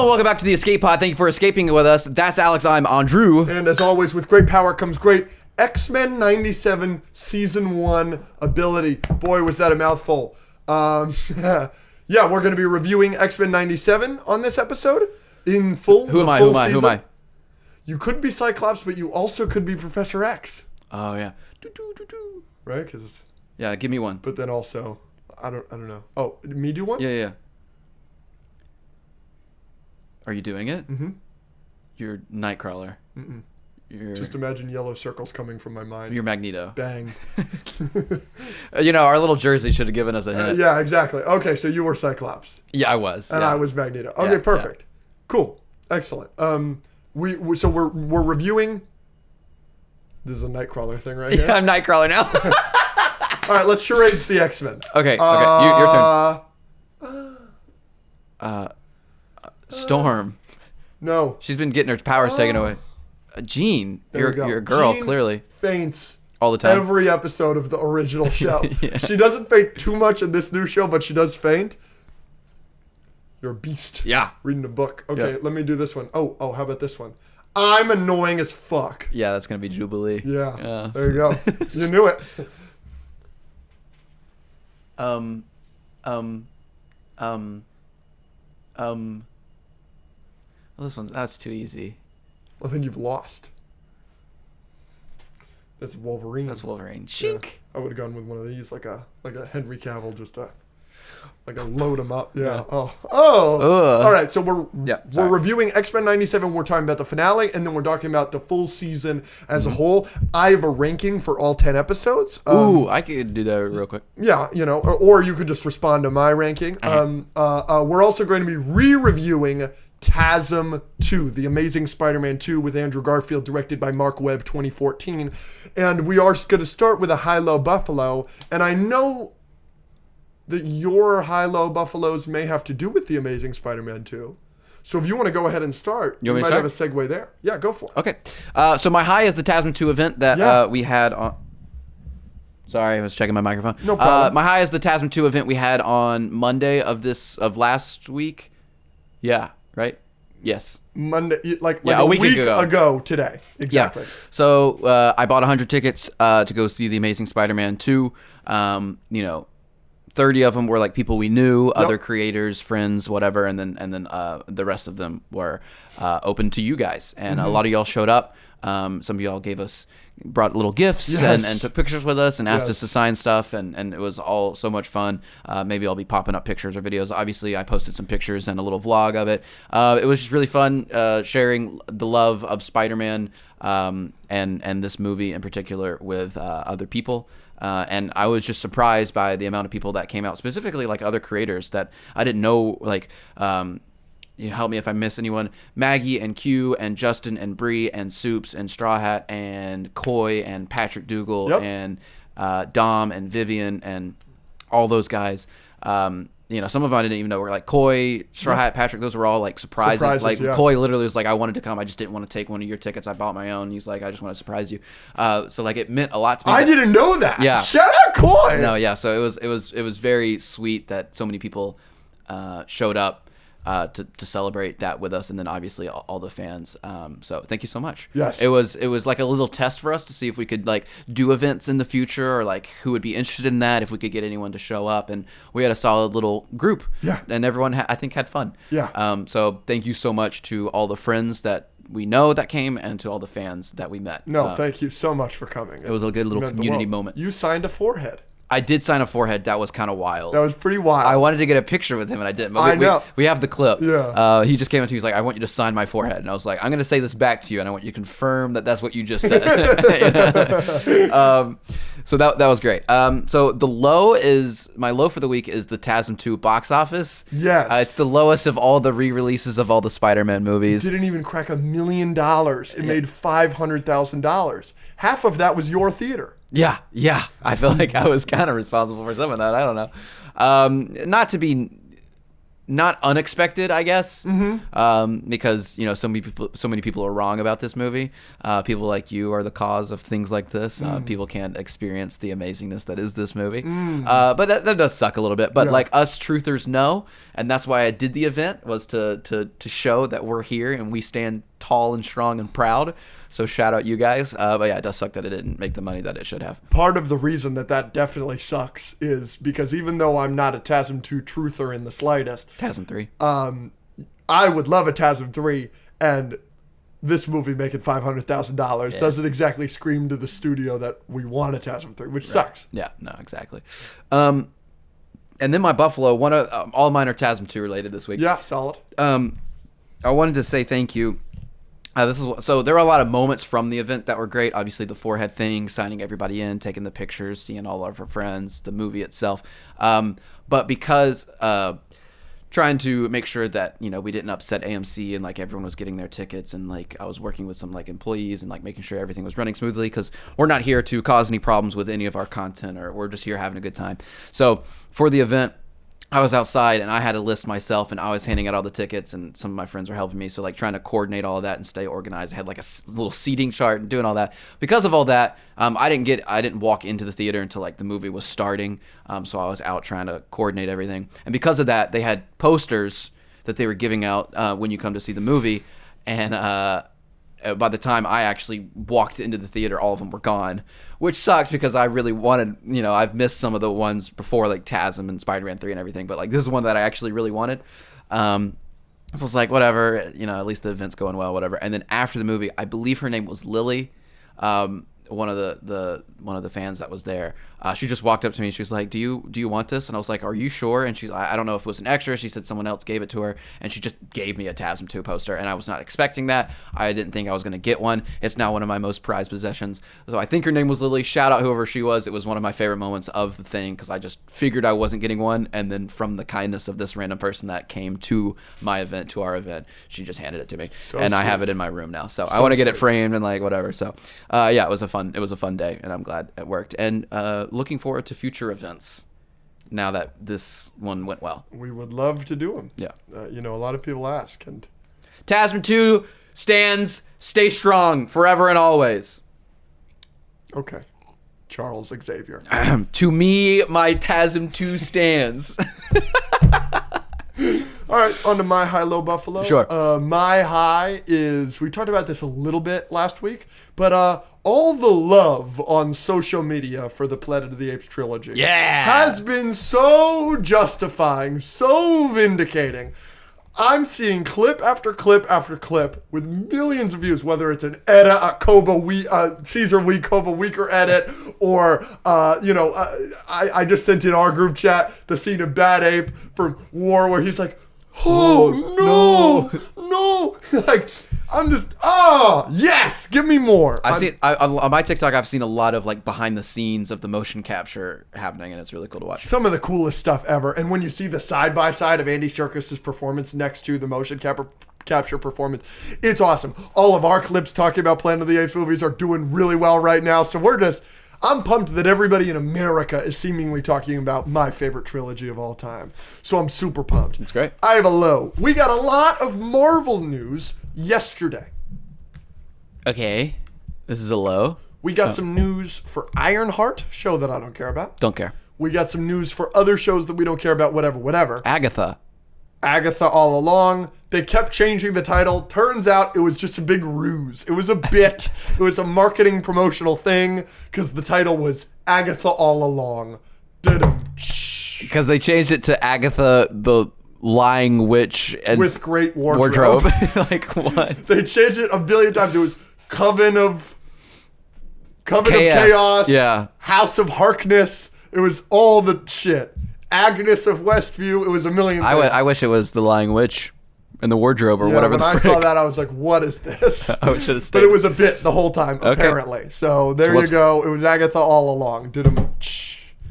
Hello and welcome back to the Escape Pod. Thank you for escaping with us. That's Alex. I'm Andrew. And as always, with great power comes great X-Men 97 Season 1 ability. Boy, was that a mouthful. Yeah, we're going to be reviewing X-Men 97 on this episode in full. Who am I? You could be Cyclops, but you also could be Professor X. Oh, yeah. Right? Cause, yeah, give me one. But then also, I don't know. Oh, me do one? Yeah. Are you doing it? Mm-hmm. You're Nightcrawler. Mm-mm. You're... Just imagine yellow circles coming from my mind. You're Magneto. Bang. Our little jersey should have given us a hint. Yeah, exactly. Okay, so you were Cyclops. Yeah, I was. And yeah. I was Magneto. Okay, perfect. Yeah. Cool. Excellent. So we're reviewing. This is a Nightcrawler thing right here. Yeah, I'm Nightcrawler now. All right, let's charades the X-Men. Okay. Your turn. Storm. No. She's been getting her powers taken away. Jean, you're a girl, Jean clearly. Faints all the time. Every episode of the original show. Yeah. She doesn't faint too much in this new show, but she does faint. You're a beast. Yeah. Reading a book. Okay, yeah. Let me do this one. Oh, how about this one? I'm annoying as fuck. Yeah, that's going to be Jubilee. Yeah. There you go. You knew it. Well, that's too easy. I think you've lost. That's Wolverine. Shink. Yeah. I would have gone with one of these, like a Henry Cavill, just like a load him up. Yeah. Oh. All right. So we're reviewing X-Men 97. We're talking about the finale, and then we're talking about the full season as a whole. I have a ranking for all 10 episodes. I could do that real quick. Yeah, or you could just respond to my ranking. We're also going to be re-reviewing TASM 2, The Amazing Spider-Man 2 with Andrew Garfield, directed by Mark Webb, 2014. And we are going to start with a high-low buffalo. And I know that your high-low buffaloes may have to do with The Amazing Spider-Man 2. So if you want to go ahead and start, you might have a segue there. Yeah, go for it. Okay. So my high is the TASM 2 event that we had on... Sorry, I was checking my microphone. No problem. My high is the TASM 2 event we had on Monday of last week. Yeah. Right? Yes. Monday, like a week ago today. Exactly. Yeah. So I bought 100 tickets to go see The Amazing Spider-Man 2. 30 of them were like people we knew, other creators, friends, whatever, and then the rest of them were open to you guys. And a lot of y'all showed up. Some of y'all brought little gifts and took pictures with us and asked us to sign stuff, and it was all so much fun. Maybe I'll be popping up pictures or videos. Obviously, I posted some pictures and a little vlog of it. It was just really fun sharing the love of Spider-Man and this movie in particular with other people. And I was just surprised by the amount of people that came out, specifically like other creators that I didn't know, like help me if I miss anyone. Maggie and Q and Justin and Bree and Soups and Straw Hat and Coy and Patrick Dougal and Dom and Vivian and all those guys. Some of them I didn't even know were like Coy, Straw Hat, Patrick. Those were all like surprises. Like Coy literally was like, I wanted to come. I just didn't want to take one of your tickets. I bought my own. He's like, I just want to surprise you. So like it meant a lot to me. I didn't know that. Yeah. Shout out Coy. No, yeah. So it was very sweet that so many people showed up to celebrate that with us, and then obviously all the fans. So thank you so much. Yes, it was like a little test for us to see if we could like do events in the future, or like who would be interested in that, if we could get anyone to show up, and we had a solid little group. Yeah, and everyone I think had fun. Yeah. So thank you so much to all the friends that we know that came, and to all the fans that we met. No, thank you so much for coming. It was a good little community moment. You signed a forehead. I did sign a forehead. That was kind of wild. That was pretty wild. I wanted to get a picture with him, and I didn't. But I know. We have the clip. Yeah. He just came up to me. He's like, I want you to sign my forehead. And I was like, I'm going to say this back to you, and I want you to confirm that that's what you just said. So that was great. So my low for the week is the TASM 2 box office. Yes. It's the lowest of all the re-releases of all the Spider-Man movies. It didn't even crack $1 million. It made $500,000. Half of that was your theater. Yeah. I feel like I was kind of responsible for some of that. I don't know. Not to be not unexpected, I guess, because so many people are wrong about this movie. People like you are the cause of things like this. People can't experience the amazingness that is this movie. But that does suck a little bit. But like us truthers know, and that's why I did the event, was to show that we're here and we stand tall and strong and proud. So shout out you guys. But yeah, it does suck that it didn't make the money that it should have. Part of the reason that definitely sucks is because even though I'm not a TASM 2 truther in the slightest, TASM 3. I would love a TASM 3, and this movie making $500,000 doesn't exactly scream to the studio that we want a TASM 3, which sucks. Yeah, no, exactly. And then my Buffalo, all of mine are TASM 2 related this week. Yeah, solid. I wanted to say thank you. So there were a lot of moments from the event that were great. Obviously, the forehead thing, signing everybody in, taking the pictures, seeing all of our friends, the movie itself. But because trying to make sure that we didn't upset AMC and like everyone was getting their tickets, and like I was working with some like employees and like making sure everything was running smoothly, because we're not here to cause any problems with any of our content, or we're just here having a good time. So for the event, I was outside and I had a list myself, and I was handing out all the tickets, and some of my friends were helping me. So like trying to coordinate all of that and stay organized. I had like a little seating chart and doing all that. Because of all that, I didn't walk into the theater until like the movie was starting. So I was out trying to coordinate everything. And because of that, they had posters that they were giving out when you come to see the movie. And by the time I actually walked into the theater, all of them were gone, which sucks because I really wanted, I've missed some of the ones before, like TASM and Spider-Man 3 and everything, but like this is one that I actually really wanted. So I was like, whatever, at least the event's going well, whatever. And then after the movie, I believe her name was Lily, one of the fans that was there. She just walked up to me and she was like, do you want this? And I was like, are you sure? And I don't know if it was an extra. She said someone else gave it to her, and she just gave me a TASM 2 poster, and I was not expecting that. I didn't think I was going to get one. It's now one of my most prized possessions. So I think her name was Lily. Shout out whoever she was. It was one of my favorite moments of the thing, because I just figured I wasn't getting one, and then from the kindness of this random person that came to my event, to our event, she just handed it to me, and I have it in my room now. So I want to get it framed and like whatever. So yeah, it was a fun day, and I'm glad it worked. And looking forward to future events now that this one went well. We would love to do them. Yeah. A lot of people ask. And TASM 2 stands, stay strong forever and always. Okay. Charles Xavier. To me, my TASM 2 stands. All right, on to my high-low Buffalo. Sure. My high is, we talked about this a little bit last week, but all the love on social media for the Planet of the Apes trilogy has been so justifying, so vindicating. I'm seeing clip after clip after clip with millions of views, whether it's an edit, a Caesar Wee Koba Weaker edit, or I just sent in our group chat the scene of Bad Ape from War where he's like, oh no, like I'm just yes, give me more. On my TikTok, I've seen a lot of like behind the scenes of the motion capture happening, and it's really cool to watch. Some of the coolest stuff ever. And when you see the side by side of Andy Serkis's performance next to the motion capture performance, it's awesome. All of our clips talking about Planet of the Apes movies are doing really well right now. So I'm pumped that everybody in America is seemingly talking about my favorite trilogy of all time. So I'm super pumped. It's great. I have a low. We got a lot of Marvel news yesterday. Okay. This is a low. We got some news for Ironheart, show that I don't care about. Don't care. We got some news for other shows that we don't care about, whatever. Agatha all along. They kept changing the title. Turns out it was just a big ruse. It was a bit. It was a marketing promotional thing, because the title was Agatha All Along. Because they changed it to Agatha the Lying Witch and with great wardrobe. Like what? They changed it a billion times. It was Coven of Chaos. Yeah. House of Harkness. It was all the shit. Agnes of Westview. It was a million things. I wish it was the Lying Witch and the wardrobe or whatever. When I saw that, I was like, what is this? I should have stayed. But it was a bit the whole time, apparently. So there you go. It was Agatha all along.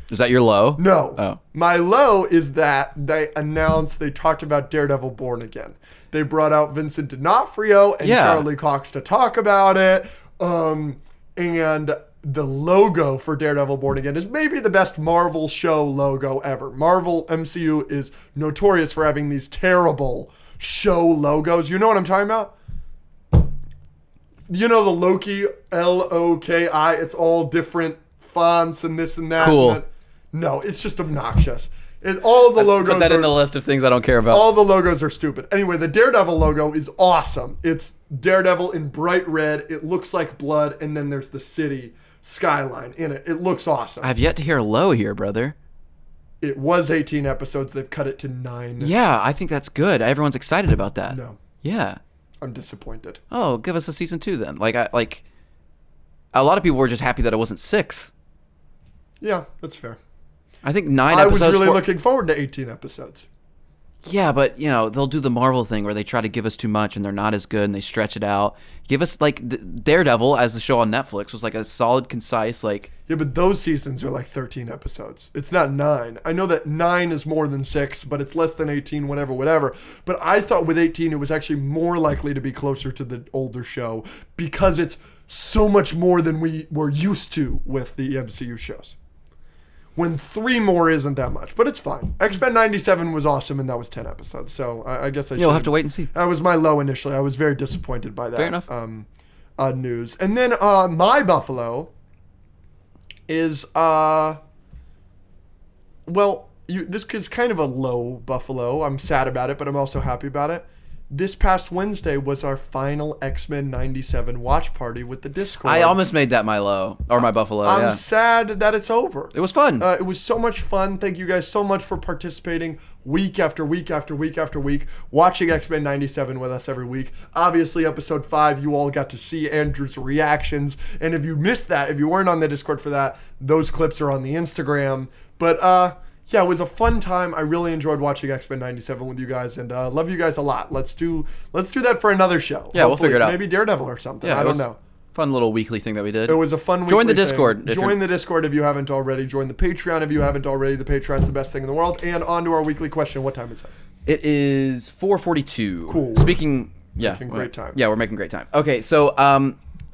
Is that your low? No. Oh. My low is that they talked about Daredevil Born Again. They brought out Vincent D'Onofrio and Charlie Cox to talk about it. And the logo for Daredevil Born Again is maybe the best Marvel show logo ever. Marvel MCU is notorious for having these terrible show logos. You know what I'm talking about? You know the Loki, Loki, it's all different fonts and this and that. Cool. And that. No, it's just obnoxious. All the logos Put that in the list of things I don't care about. All the logos are stupid. Anyway, the Daredevil logo is awesome. It's Daredevil in bright red. It looks like blood, and then there's the city skyline in it. It looks awesome. I've yet to hear low here, brother. It was 18 episodes. They've cut it to 9. Yeah, I think that's good. Everyone's excited about that. No. Yeah. I'm disappointed. Oh, give us a season 2 then. Like a lot of people were just happy that it wasn't 6. Yeah, that's fair. I think 9 I episodes. was really looking forward to 18 episodes. Yeah, but they'll do the Marvel thing where they try to give us too much and they're not as good and they stretch it out. Give us Daredevil as the show on Netflix was like a solid, concise Yeah, but those seasons are like 13 episodes. It's not 9. I know that 9 is more than 6, but it's less than 18, whatever. But I thought with 18 it was actually more likely to be closer to the older show because it's so much more than we were used to with the MCU shows. When 3 more isn't that much, but it's fine. X-Men 97 was awesome, and that was 10 episodes. So I guess You'll have to wait and see. That was my low initially. I was very disappointed by that. Fair enough. News. And then my Buffalo is this is kind of a low Buffalo. I'm sad about it, but I'm also happy about it. This past Wednesday was our final X-Men 97 watch party with the Discord. I almost made that my low or my Buffalo. I'm sad that it's over. It was fun. It was so much fun. Thank you guys so much for participating week after week after week after week, watching X-Men 97 with us every week. Obviously, episode 5, you all got to see Andrew's reactions. And if you missed that, if you weren't on the Discord for that, those clips are on the Instagram. But yeah, it was a fun time. I really enjoyed watching X-Men 97 with you guys, and love you guys a lot. Let's do that for another show. Yeah, we'll figure it out. Maybe Daredevil or something. Yeah, I don't know. Fun little weekly thing that we did. It was a fun weekly Join the thing. Discord. Join the Discord if you haven't already. Join the Patreon if you haven't already. The Patreon's the best thing in the world. And on to our weekly question. What time is it? It is 4:42. Cool. Making great time. Yeah, we're making great time. Okay, so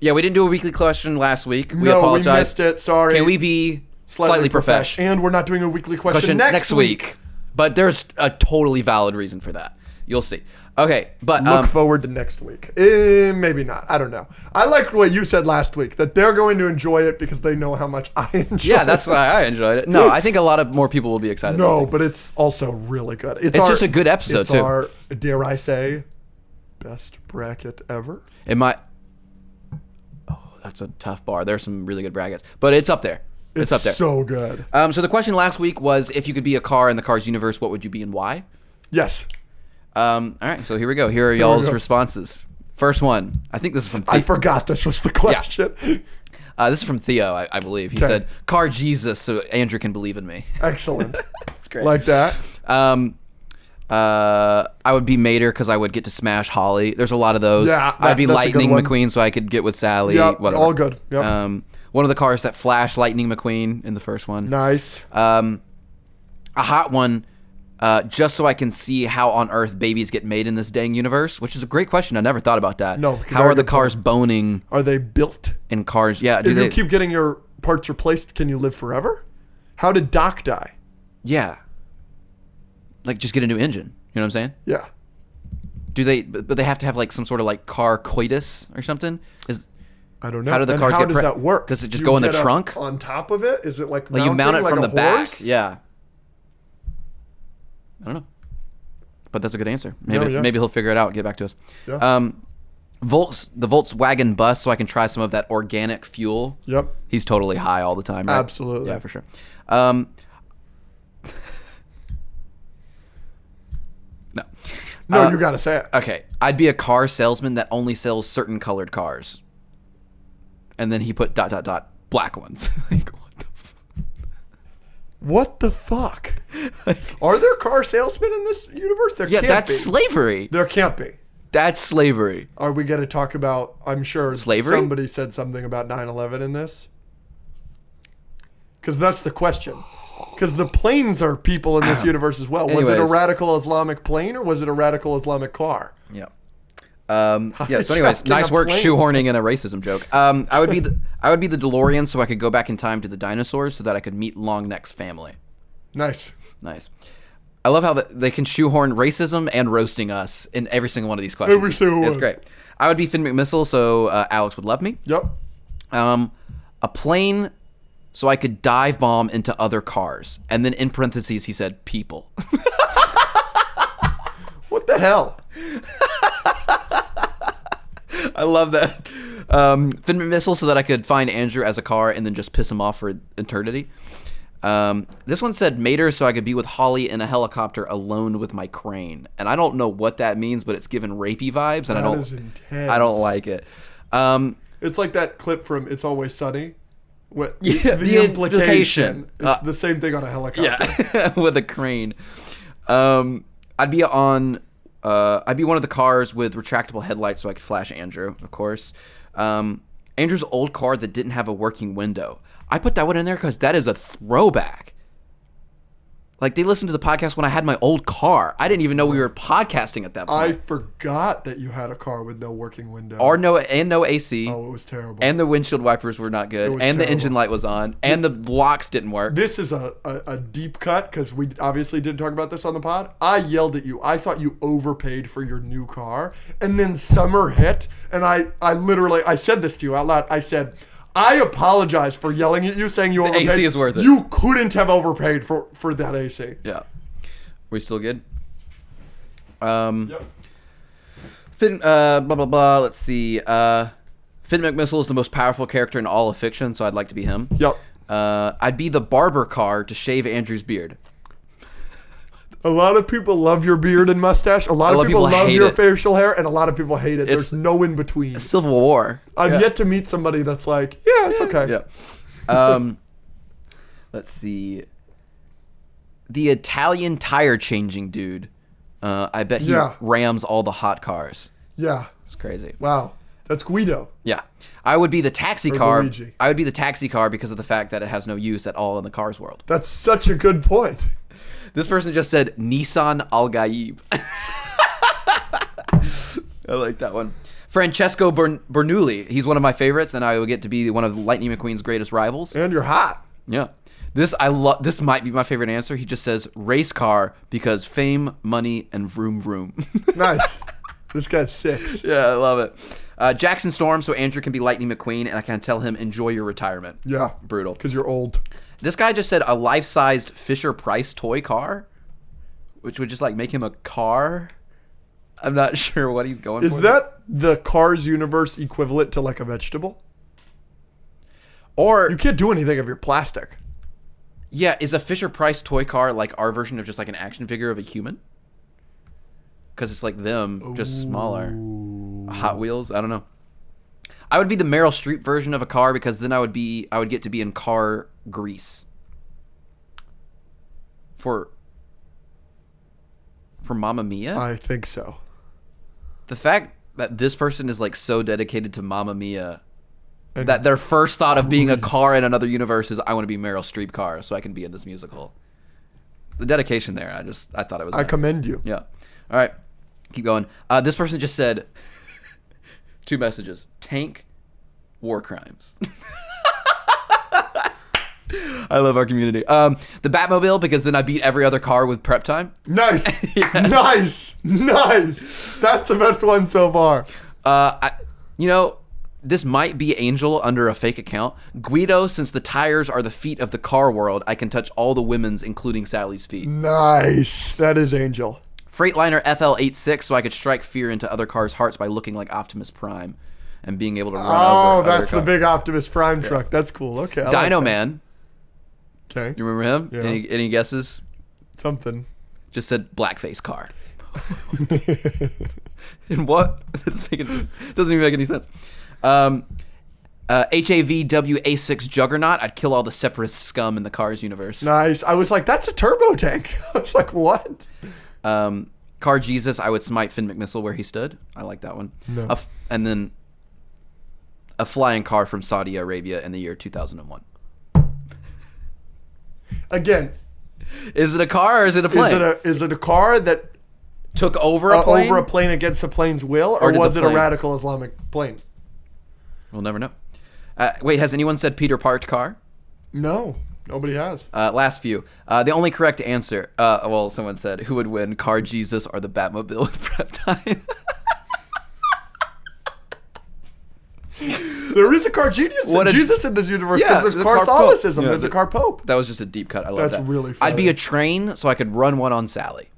yeah, we didn't do a weekly question last week. We No, apologize. we missed it. Sorry. Can we be slightly professional? And we're not doing a weekly question next week. But there's a totally valid reason for that. You'll see. Okay, but look forward to next week. Maybe not. I don't know. I liked what you said last week, that they're going to enjoy it because they know how much I enjoy it. Yeah, that's why I enjoyed it. No, I think a lot of more people will be excited. No, but it's also really good. It's just a good episode, it's too. Our, dare I say, best bracket ever. It might... Oh, that's a tough bar. There's some really good brackets. But it's up there. It's up there. So good. So the question last week was, if you could be a car in the Cars universe, what would you be and why? Yes. All right, so here we go. Here are y'all's responses. First one. I think this is from Theo. I forgot this was the question. Yeah. This is from Theo, I believe. He said, Car Jesus, so Andrew can believe in me. Excellent. That's great. Like that. I would be Mater because I would get to smash Holly. There's a lot of those. Yeah, I'd be that's Lightning a good one. McQueen so I could get with Sally. Yep, whatever. all good. Yep. One of the cars that flash Lightning McQueen in the first one. Nice. A hot one, just so I can see how on Earth babies get made in this dang universe, which is a great question. I never thought about that. No. How are the cars boning Are they built? in cars? Yeah. If you keep getting your parts replaced, can you live forever? How did Doc die? Yeah. Like, just get a new engine. You know what I'm saying? Yeah. Do they? But they have to have like some sort of like car coitus or something. I don't know. How do the cars how get does that work? Does it just Do go you in the get trunk? On top of it? Is it like Like you mount it like from a the back? horse? Yeah. I don't know. But that's a good answer. Maybe yeah. maybe he'll figure it out and get back to us. Yeah. The Volkswagen bus, so I can try some of that organic fuel. Yep. He's totally high all the time, right? Absolutely. Yeah, for sure. No, you got to say it. Okay. I'd be a car salesman that only sells certain colored cars. And then he put ... black ones. Like, What the fuck? Are there car salesmen in this universe? There yeah, can't that's be. slavery. There can't be. That's slavery. Are we going to talk about, I'm sure Slavery? somebody said something about 9/11 in this? Because that's the question. Because the planes are people in this universe as well. Was it a Anyways. radical Islamic plane or was it a radical Islamic car? Yeah. Yeah. So, anyways, Hijacking nice a work plane. shoehorning in a racism joke. I'd I would be the DeLorean so I could go back in time to the dinosaurs so that I could meet Longneck's family. Nice. I love how they can shoehorn racism and roasting us in every single one of these questions. Every single one. It's great. I would be Finn McMissile so Alex would love me. Yep. A plane so I could dive bomb into other cars. And then in parentheses, he said people. What the hell? I love that. Finn McMissile so that I could find Andrew as a car and then just piss him off for eternity. This one said Mater so I could be with Holly in a helicopter alone with my crane. And I don't know what that means, but it's given rapey vibes, and That is intense. I don't like it. It's like that clip from It's Always Sunny. The implication. It's the same thing on a helicopter. Yeah, with a crane. I'd be one of the cars with retractable headlights so I could flash Andrew, of course. Andrew's old car that didn't have a working window. I put that one in there because that is a throwback. Like, they listened to the podcast when I had my old car. I didn't even know we were podcasting at that point. I forgot that you had a car with no working window. No AC. Oh, it was terrible. And the windshield wipers were not good. And terrible. The engine light was on. And the locks didn't work. This is a deep cut because we obviously did talk about this on the pod. I yelled at you. I thought you overpaid for your new car. And then summer hit. And I said this to you out loud. I said, I apologize for yelling at you, saying you overpaid. AC is worth it. You couldn't have overpaid for that AC. Yeah. We still good? Yep. Finn, blah, blah, blah. Let's see. Finn McMissile is the most powerful character in all of fiction, so I'd like to be him. Yep. I'd be the barber car to shave Andrew's beard. A lot of people love your beard and mustache. A lot of people love your facial hair, and a lot of people hate it. There's no in between. Civil War. I've yet to meet somebody that's like, yeah, it's okay. Yeah. Let's see. The Italian tire changing dude. I bet he rams all the hot cars. Yeah. It's crazy. Wow. That's Guido. Yeah. I would be the taxi car. Luigi. I would be the taxi car because of the fact that it has no use at all in the Cars world. That's such a good point. This person just said Nissan Al-Gaib. I like that one. Francesco Bernoulli. He's one of my favorites, and I will get to be one of Lightning McQueen's greatest rivals. And you're hot. Yeah. This might be my favorite answer. He just says race car because fame, money, and vroom vroom. Nice. This guy's 6. Yeah, I love it. Jackson Storm, so Andrew can be Lightning McQueen, and I can tell him enjoy your retirement. Yeah. Brutal. Because you're old. This guy just said a life-sized Fisher-Price toy car, which would just like make him a car. I'm not sure what he's going for. Is that the Cars universe equivalent to like a vegetable? Or you can't do anything if you're plastic. Yeah, is a Fisher-Price toy car like our version of just like an action figure of a human? Because it's like them, just smaller. Hot Wheels, I don't know. I would be the Meryl Streep version of a car because then I would get to be in car grease. For Mamma Mia? I think so. The fact that this person is like so dedicated to Mamma Mia and that their first thought of being a car in another universe is I want to be Meryl Streep car so I can be in this musical. The dedication there, I thought it was. I commend you. Yeah. All right. Keep going. This person just said 2 messages. Tank, war crimes. I love our community. The Batmobile, because then I beat every other car with prep time. Nice. Nice. That's the best one so far. This might be Angel under a fake account. Guido, since the tires are the feet of the car world, I can touch all the women's, including Sally's feet. Nice. That is Angel. Freightliner FL86, so I could strike fear into other cars' hearts by looking like Optimus Prime and being able to run over other that's the big Optimus Prime truck. That's cool. Okay. Dino Man. Okay. You remember him? Yeah. Any guesses? Something. Just said blackface car. And what? It doesn't even make any sense. HAVWA6 Juggernaut. I'd kill all the separatist scum in the Cars universe. Nice. I was like, that's a turbo tank. I was like, what? Car Jesus. I would smite Finn McMissile where he stood. I like that one. No. And then a flying car from Saudi Arabia in the year 2001. Again, is it a car or is it a plane? Is it a car that took over a plane? Over a plane against the plane's will, or was it a radical Islamic plane? We'll never know. Wait, has anyone said Peter parked car? No, nobody has. Last few. The only correct answer. Well, someone said, who would win, Car Jesus or the Batmobile with prep time? There is a car Jesus in this universe because there's Catholicism. There's a car pope. That was just a deep cut. I love that. That's really funny. I'd be a train so I could run one on Sally.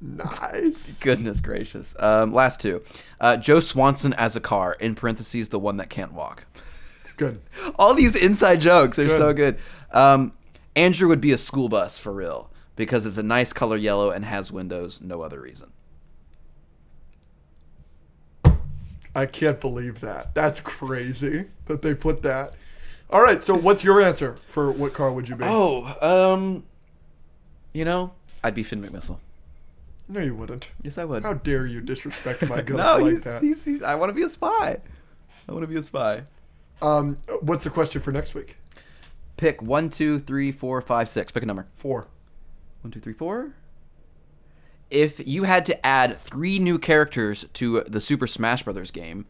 Nice. Goodness gracious. Last two. Joe Swanson as a car, in parentheses, the one that can't walk. Good. All these inside jokes are so good. Andrew would be a school bus for real because it's a nice color yellow and has windows. No other reason. I can't believe that. That's crazy that they put that. All right, so what's your answer for what car would you be? I'd be Finn McMissile. No, you wouldn't. Yes, I would. How dare you disrespect my goat like that? I want to be a spy. What's the question for next week? Pick 1, 2, 3, 4, 5, 6. Pick a number. 4. 1, 2, 3, 4. If you had to add 3 new characters to the Super Smash Brothers game,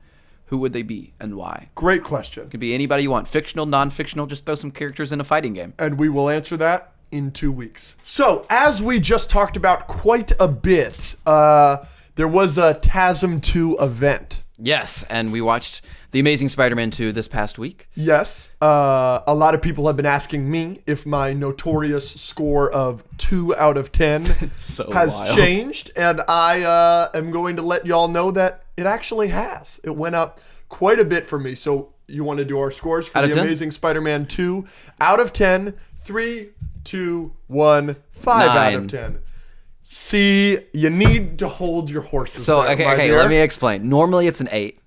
who would they be and why? Great question. Could be anybody you want. Fictional, non-fictional, just throw some characters in a fighting game. And we will answer that in 2 weeks. So, as we just talked about quite a bit, there was a TASM 2 event. Yes, and we watched The Amazing Spider-Man 2 this past week. Yes. A lot of people have been asking me if my notorious score of 2 out of 10 has changed. And I am going to let y'all know that it actually has. It went up quite a bit for me. So you want to do our scores for The Amazing Spider-Man 2? Out of 10, 3, 2, 1, 5 out of 10. See, you need to hold your horses. So, there, okay, let me explain. Normally it's an 8,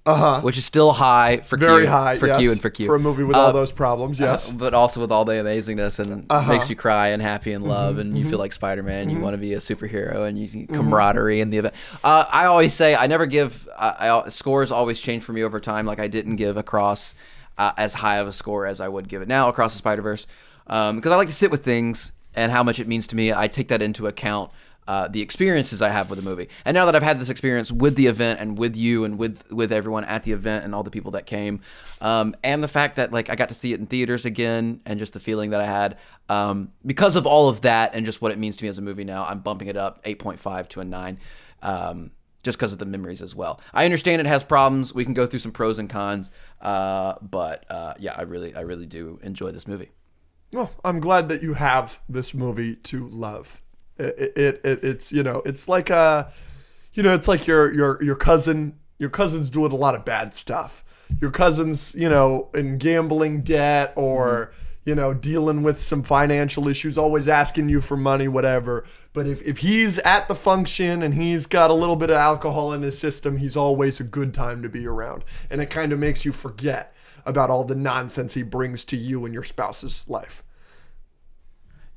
which is still high for Q. Very high, for yes. Q and for Q. For a movie with all those problems, yes. But also with all the amazingness and makes you cry and happy and love and you feel like Spider-Man. You want to be a superhero and you see camaraderie in the event. I always say I never give scores always change for me over time. Like I didn't give Across as high of a score as I would give it now, Across the Spider-Verse, because I like to sit with things and how much it means to me. I take that into account. The experiences I have with the movie. And now that I've had this experience with the event and with you and with everyone at the event and all the people that came, and the fact that like I got to see it in theaters again and just the feeling that I had, because of all of that and just what it means to me as a movie now, I'm bumping it up 8.5 to a 9, just because of the memories as well. I understand it has problems. We can go through some pros and cons, but I really do enjoy this movie. Well, I'm glad that you have this movie to love. It's it's like it's like your cousin's doing a lot of bad stuff. Your cousin's in gambling debt or dealing with some financial issues, always asking you for money, whatever. But if he's at the function and he's got a little bit of alcohol in his system, he's always a good time to be around, and it kind of makes you forget about all the nonsense he brings to you and your spouse's life.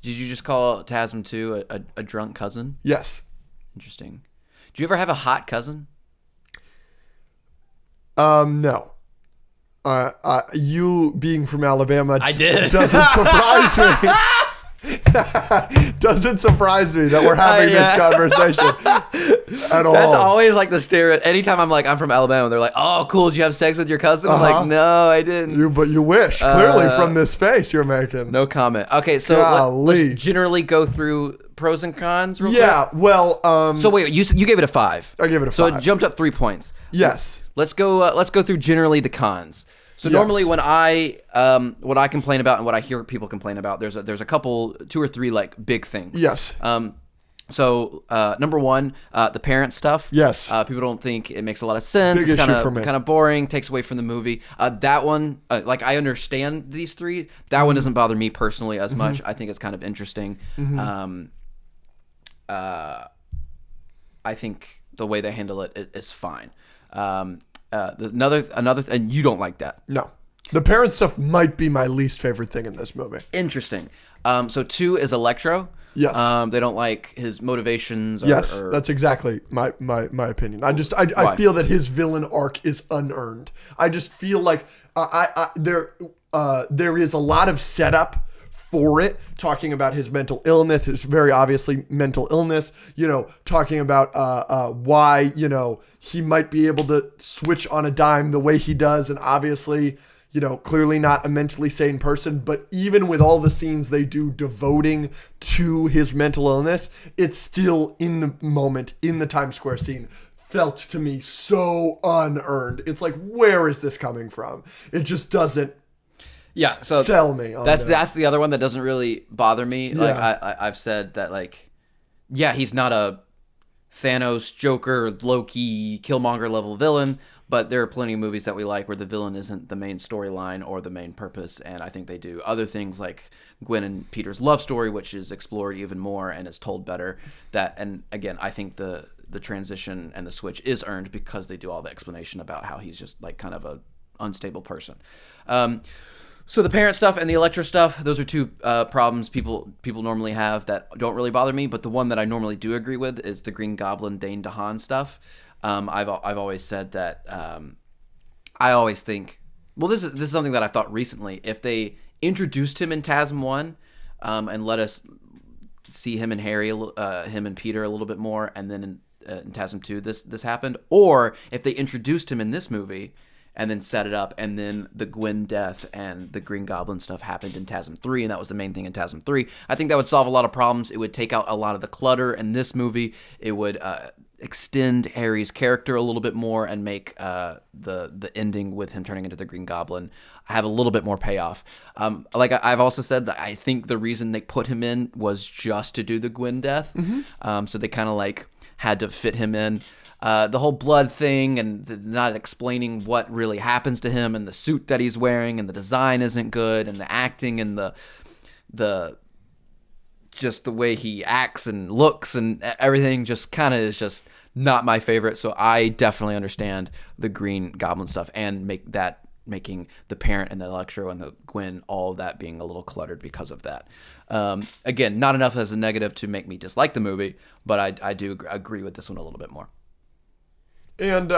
Did you just call TASM 2 a drunk cousin? Yes. Interesting. Do you ever have a hot cousin? No. You being from Alabama, I did. Doesn't surprise me. Doesn't surprise me that we're having this conversation at all. That's always like the stereotype. Anytime I'm like, I'm from Alabama, they're like, oh, cool. Did you have sex with your cousin? I'm like, no, I didn't. But you wish. Clearly from this face you're making. No comment. Okay, so let's generally go through pros and cons real quick. Well. So wait, you gave it a 5. I gave it a 5. So it jumped up 3 points. Yes. Let's go through generally the cons. So normally when what I complain about and what I hear people complain about, there's a couple, 2 or 3 like big things. Yes. So number 1, the parent stuff. Yes. People don't think it makes a lot of sense. Big it's issue for me. kind of boring, takes away from the movie. That one, like I understand these 3. That one doesn't bother me personally as much. I think it's kind of interesting. I think the way they handle it is fine. Another, and you don't like that. No. The parent stuff might be my least favorite thing in this movie. Interesting. So 2 is Electro. Yes. They don't like his motivations. Yes, that's exactly my opinion. I feel that his villain arc is unearned. I just feel like there is a lot of setup for it, talking about his mental illness, his very obviously mental illness, talking about why, he might be able to switch on a dime the way he does. And obviously, clearly not a mentally sane person, but even with all the scenes they do devoting to his mental illness, it's still in the moment, in the Times Square scene, felt to me so unearned. It's like, where is this coming from? It just doesn't so sell me. That's the other one that doesn't really bother me. Like I've said that, like, he's not a Thanos, Joker, Loki, Killmonger level villain, but there are plenty of movies that we like where the villain isn't the main storyline or the main purpose, and I think they do other things like Gwen and Peter's love story, which is explored even more and is told better. And again, I think the transition and the switch is earned because they do all the explanation about how he's just like kind of a unstable person. So the parent stuff and the Elektra stuff, those are two problems people normally have that don't really bother me. But the one that I normally do agree with is the Green Goblin Dane DeHaan stuff. I've always said that I always think, well, this is something that I thought recently. If they introduced him in TASM 1 and let us see him and Harry, him and Peter a little bit more, and then in TASM 2 this happened, or if they introduced him in this movie and then set it up, and then the Gwen death and the Green Goblin stuff happened in TASM 3, and that was the main thing in TASM 3. I think that would solve a lot of problems. It would take out a lot of the clutter in this movie. It would extend Harry's character a little bit more and make the ending with him turning into the Green Goblin have a little bit more payoff. Like I've also said that I think the reason they put him in was just to do the Gwen death. So they kind of like had to fit him in. The whole blood thing and not explaining what really happens to him, and the suit that he's wearing, and the design isn't good, and the acting and the just the way he acts and looks and everything just kind of is just not my favorite. So I definitely understand the Green Goblin stuff and making the parent and the Electro and the Gwen, all of that being a little cluttered because of that. Again, not enough as a negative to make me dislike the movie, but I do agree with this one a little bit more. And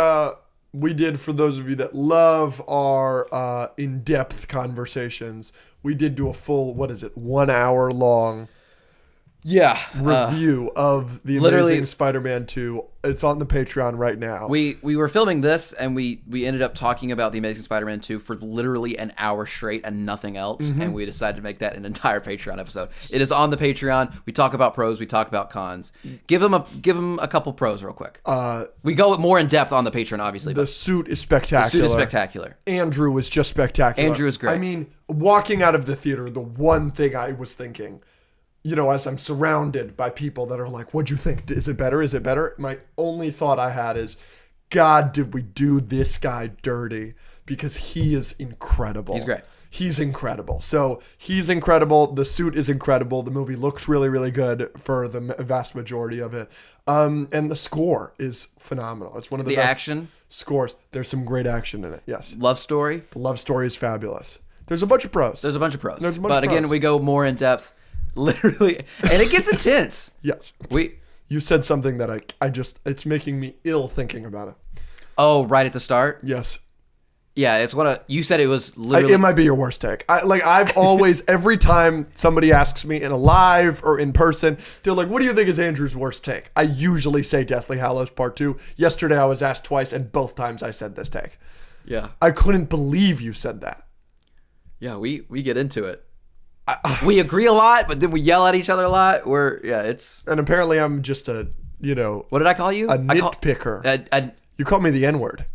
we did, for those of you that love our in-depth conversations, we did do a full, 1 hour long review of The Amazing Spider-Man 2. It's on the Patreon right now. We were filming this, and we ended up talking about The Amazing Spider-Man 2 for literally an hour straight and nothing else, and we decided to make that an entire Patreon episode. It is on the Patreon. We talk about pros, we talk about cons. Give them a couple pros real quick. We go more in depth on the Patreon, obviously. The suit is spectacular. Andrew was just spectacular. Andrew is great. I mean, walking out of the theater, the one thing I was thinking, as I'm surrounded by people that are like, what'd you think? Is it better? Is it better? My only thought I had is, God, did we do this guy dirty? Because he is incredible. He's great. He's incredible. So he's incredible. The suit is incredible. The movie looks really, really good for the vast majority of it. And the score is phenomenal. It's one of the best action scores. There's some great action in it. Yes. Love story. The love story is fabulous. There's a bunch of pros. But again, we go more in depth. Literally, and it gets intense. Yes. You said something that it's making me ill thinking about it. Oh, right at the start? Yes. Yeah, it's you said it was literally. It might be your worst take. I've always, every time somebody asks me in a live or in person, they're like, what do you think is Andrew's worst take? I usually say Deathly Hallows Part 2. Yesterday I was asked twice, and both times I said this take. Yeah. I couldn't believe you said that. Yeah, we get into it. We agree a lot, but then we yell at each other a lot. And apparently I'm just a, what did I call you? A nitpicker. You called me the N-word.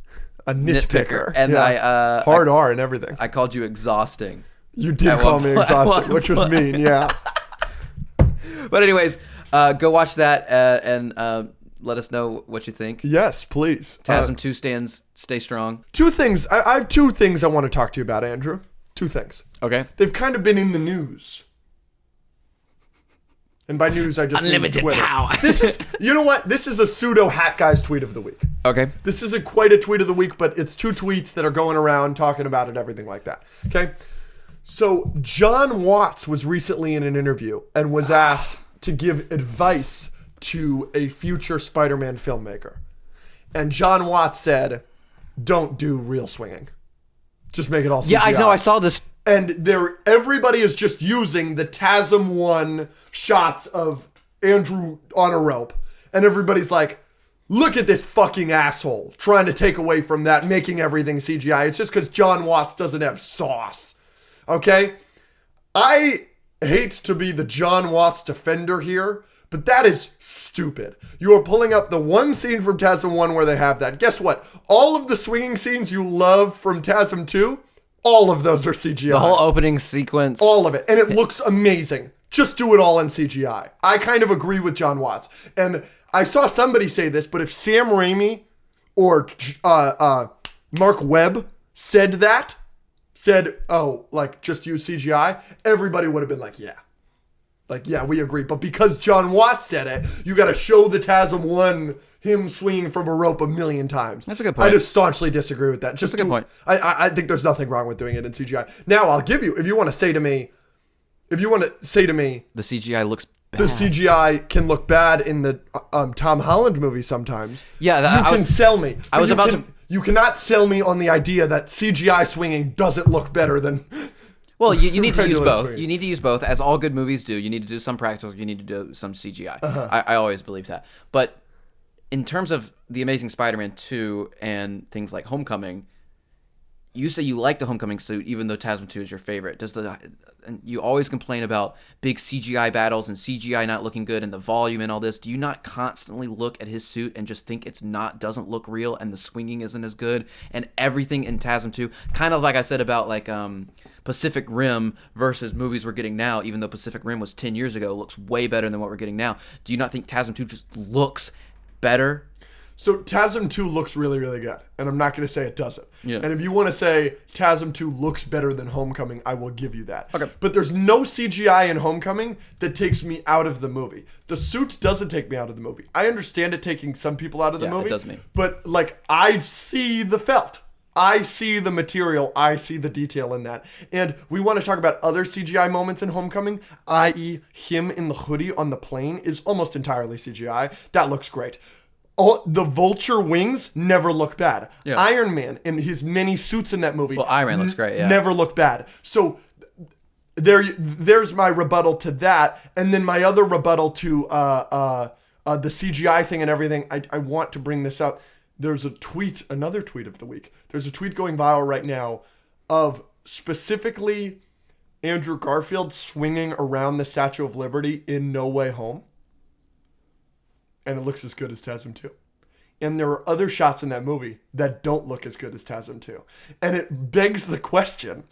A nitpicker. And hard R and everything. I called you exhausting. You did call me exhausting, which was mean, yeah. But anyways, go watch that and let us know what you think. Yes, please. TASM 2 stay strong. Two things. I have two things I want to talk to you about, Andrew. Two things. Okay. They've kind of been in the news. And by news, I just unlimited mean Twitter. Power. This is, you know what? This is a pseudo Hat Guy's tweet of the week. Okay. This isn't quite a tweet of the week, but it's two tweets that are going around talking about it, everything like that. Okay. So John Watts was recently in an interview and was asked to give advice to a future Spider-Man filmmaker. And John Watts said, don't do real swinging. Just make it all CGI. Yeah, I know. I saw this. And everybody is just using the TASM 1 shots of Andrew on a rope. And everybody's like, Look at this fucking asshole trying to take away from that, making everything CGI. It's just because John Watts doesn't have sauce. Okay? I hate to be the John Watts defender here, but that is stupid. You are pulling up the one scene from TASM 1 where they have that. Guess what? All of the swinging scenes you love from TASM 2, all of those are CGI. The whole opening sequence. All of it. And it looks amazing. Just do it all in CGI. I kind of agree with John Watts. And I saw somebody say this, but if Sam Raimi or Mark Webb said, oh, like, just use CGI, everybody would have been like, yeah. Like, yeah, we agree. But because John Watts said it, you got to show the TASM 1 him swinging from a rope a million times. That's a good point. I just staunchly disagree with that. Just That's a good point. I think there's nothing wrong with doing it in CGI. Now, I'll give you, if you want to say to me, the CGI looks bad. The CGI can look bad in the Tom Holland movie sometimes. Yeah, you can sell me. I was about to. You cannot sell me on the idea that CGI swinging doesn't look better than. Well, you need to use both. swinging. You need to use both, as all good movies do. You need to do some practical. You need to do some CGI. I always believe that. But in terms of The Amazing Spider-Man 2 and things like Homecoming, you say you like the Homecoming suit, even though TASM 2 is your favorite. And you always complain about big CGI battles and CGI not looking good and the volume and all this. Do you not constantly look at his suit and just think doesn't look real and the swinging isn't as good and everything in TASM 2? Kind of like I said about like Pacific Rim versus movies we're getting now, even though Pacific Rim was 10 years ago, looks way better than what we're getting now. Do you not think TASM 2 just looks better? So TASM 2 looks really, really good. And I'm not going to say it doesn't. Yeah. And if you want to say TASM 2 looks better than Homecoming, I will give you that. Okay. But there's no CGI in Homecoming that takes me out of the movie. The suit doesn't take me out of the movie. I understand it taking some people out of the movie. It does me. But like, I see the felt. I see the material. I see the detail in that. And we want to talk about other CGI moments in Homecoming, i.e. him in the hoodie on the plane is almost entirely CGI. That looks great. The vulture wings never look bad. Yeah. Iron Man and his many suits in that movie. Well, Iron Man looks great, yeah. Never look bad. So there's my rebuttal to that. And then my other rebuttal to the CGI thing and everything. I want to bring this up. There's another tweet of the week. There's a tweet going viral right now of specifically Andrew Garfield swinging around the Statue of Liberty in No Way Home. And it looks as good as TASM 2. And there are other shots in that movie that don't look as good as TASM 2. And it begs the question,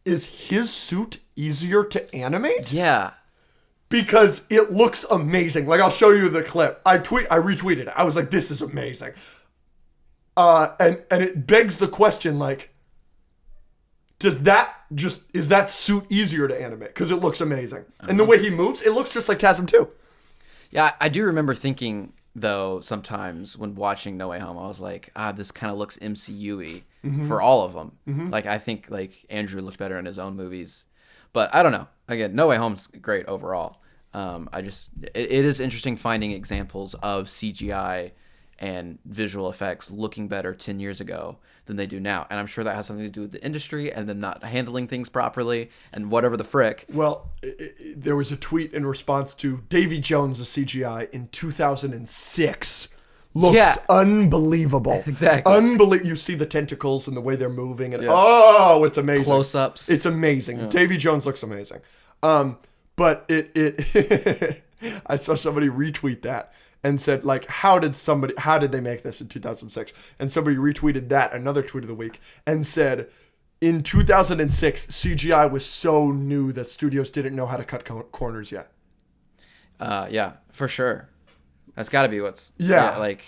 is his suit easier to animate? Yeah. Because it looks amazing. Like, I'll show you the clip. I retweeted it. I was like, this is amazing. And it begs the question, like, is that suit easier to animate? Because it looks amazing. And the way he moves, it looks just like TASM 2. Yeah, I do remember thinking, though, sometimes when watching No Way Home, I was like, this kind of looks MCU-y for all of them. Mm-hmm. Like, I think, like, Andrew looked better in his own movies. But I don't know. Again, No Way Home's great overall. It is interesting finding examples of CGI and visual effects looking better 10 years ago than they do now. And I'm sure that has something to do with the industry and them not handling things properly and whatever the frick. Well, there was a tweet in response to Davy Jones' CGI in 2006. Looks unbelievable. Exactly. You see the tentacles and the way they're moving. And it's amazing. Close-ups. It's amazing. Yeah. Davy Jones looks amazing. But it I saw somebody retweet that and said, like, how did they make this in 2006? And somebody retweeted that, another tweet of the week, and said, in 2006, CGI was so new that studios didn't know how to cut corners yet. Yeah, for sure. That's got to be what's... Yeah. Like,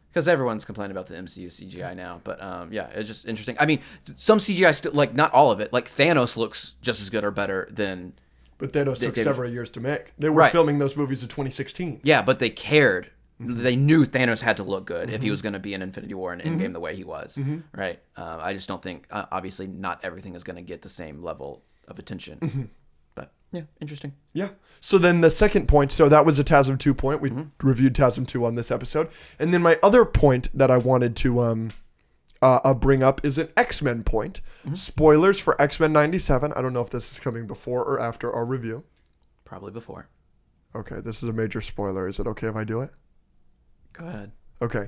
because everyone's complaining about the MCU CGI now. But, it's just interesting. I mean, some CGI still, like, not all of it. Like, Thanos looks just as good or better than... But Thanos took several years to make. They were filming those movies in 2016. Yeah, but they cared. Mm-hmm. They knew Thanos had to look good if he was going to be in Infinity War and Endgame the way he was. Mm-hmm. Right? I just don't think... obviously, not everything is going to get the same level of attention. Mm-hmm. But, yeah, interesting. Yeah. So then the second point... So that was a TASM 2 point. We reviewed TASM 2 on this episode. And then my other point that I wanted to... bring up is an X-Men point. Mm-hmm. Spoilers for X-Men 97. I don't know if this is coming before or after our review. Probably before. Okay, this is a major spoiler. Is it okay if I do it? Go ahead. Okay.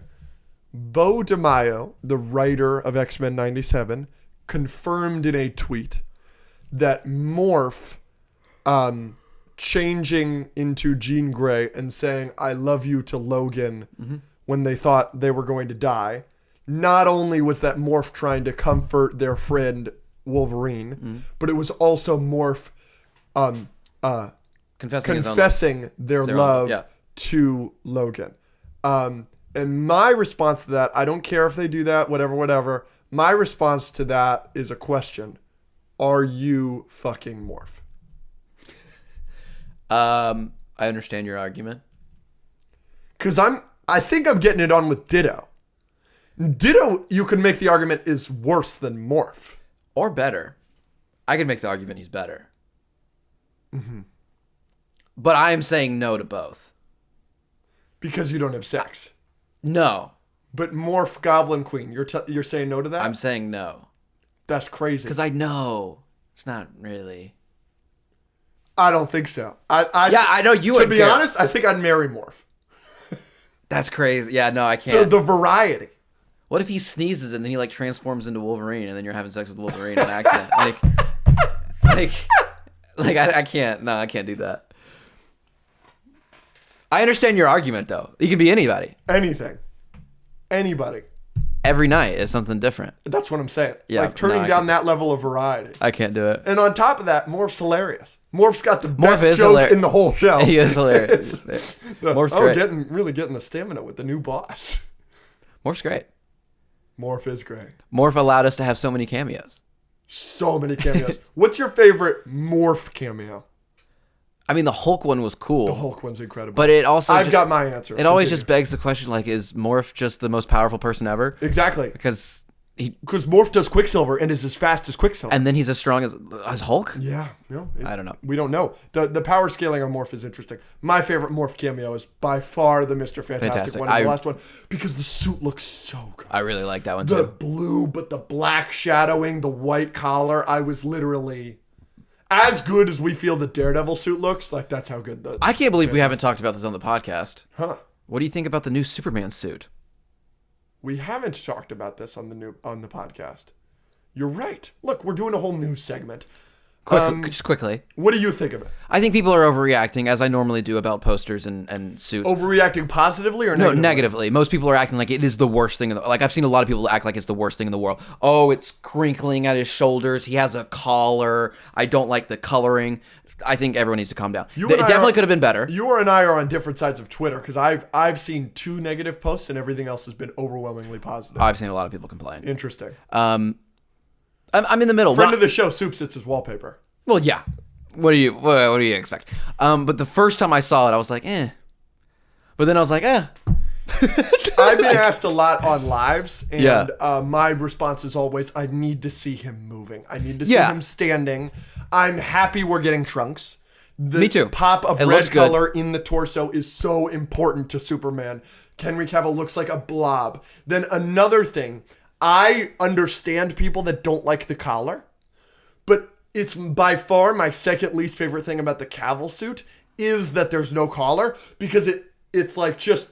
Bo DeMaio, the writer of X-Men 97, confirmed in a tweet that Morph changing into Jean Grey and saying, I love you to Logan when they thought they were going to die. Not only was that Morph trying to comfort their friend Wolverine, but it was also Morph confessing their love to Logan. And my response to that, I don't care if they do that, whatever. My response to that is a question. Are you fucking Morph? I understand your argument. Because I think I'm getting it on with Ditto. Ditto, you can make the argument, is worse than Morph. Or better. I could make the argument he's better. But I am saying no to both. Because you don't have sex. No. But Morph Goblin Queen, you're saying no to that? I'm saying no. That's crazy. Because I know it's not really. I don't think so. I know you would. To be honest, I think I'd marry Morph. That's crazy. Yeah, no, I can't. So the variety. What if he sneezes and then he like transforms into Wolverine and then you're having sex with Wolverine in an accident? I can't. No, I can't do that. I understand your argument though. You can be anybody. Anything. Anybody. Every night is something different. That's what I'm saying. Yeah, like turning down that level of variety. I can't do it. And on top of that, Morph's hilarious. Morph's got the best joke in the whole show. He is hilarious. Morph's great. Really getting the stamina with the new boss. Morph's great. Morph is great. Morph allowed us to have so many cameos. So many cameos. What's your favorite Morph cameo? I mean, the Hulk one was cool. The Hulk one's incredible. But it also... I've got my answer. It always just begs the question, like, is Morph just the most powerful person ever? Exactly. Because Morph does Quicksilver and is as fast as Quicksilver. And then he's as strong as Hulk? Yeah. No, I don't know. We don't know. The power scaling on Morph is interesting. My favorite Morph cameo is by far the Mr. Fantastic one, the last one, because the suit looks so good. I really like that one, too. The blue, but the black shadowing, the white collar. I was literally... As good as we feel the Daredevil suit looks, like that's how good the... I can't believe we haven't talked about this on the podcast. Huh. What do you think about the new Superman suit? We haven't talked about this on the podcast. You're right. Look, we're doing a whole news segment. Just quickly. What do you think of it? I think people are overreacting, as I normally do about posters and suits. Overreacting positively or negatively? No, negatively. Most people are acting like it is the worst thing. Like, I've seen a lot of people act like it's the worst thing in the world. Oh, it's crinkling at his shoulders. He has a collar. I don't like the coloring. I think everyone needs to calm down. It definitely could have been better. You and I are on different sides of Twitter, because I've seen 2 negative posts and everything else has been overwhelmingly positive. I've seen a lot of people complain. Interesting. I'm in the middle. Friend of the show, Soup Sits as wallpaper. Well, yeah. What do you expect? But the first time I saw it, I was like, eh. But then I was like, eh. I've been asked a lot on lives, and my response is always, I need to see him moving. I need to see him standing. I'm happy we're getting Trunks. Me too. The pop of red color in the torso is so important to Superman. Henry Cavill looks like a blob. Then another thing, I understand people that don't like the collar, but it's by far my second least favorite thing about the Cavill suit is that there's no collar, because it's like just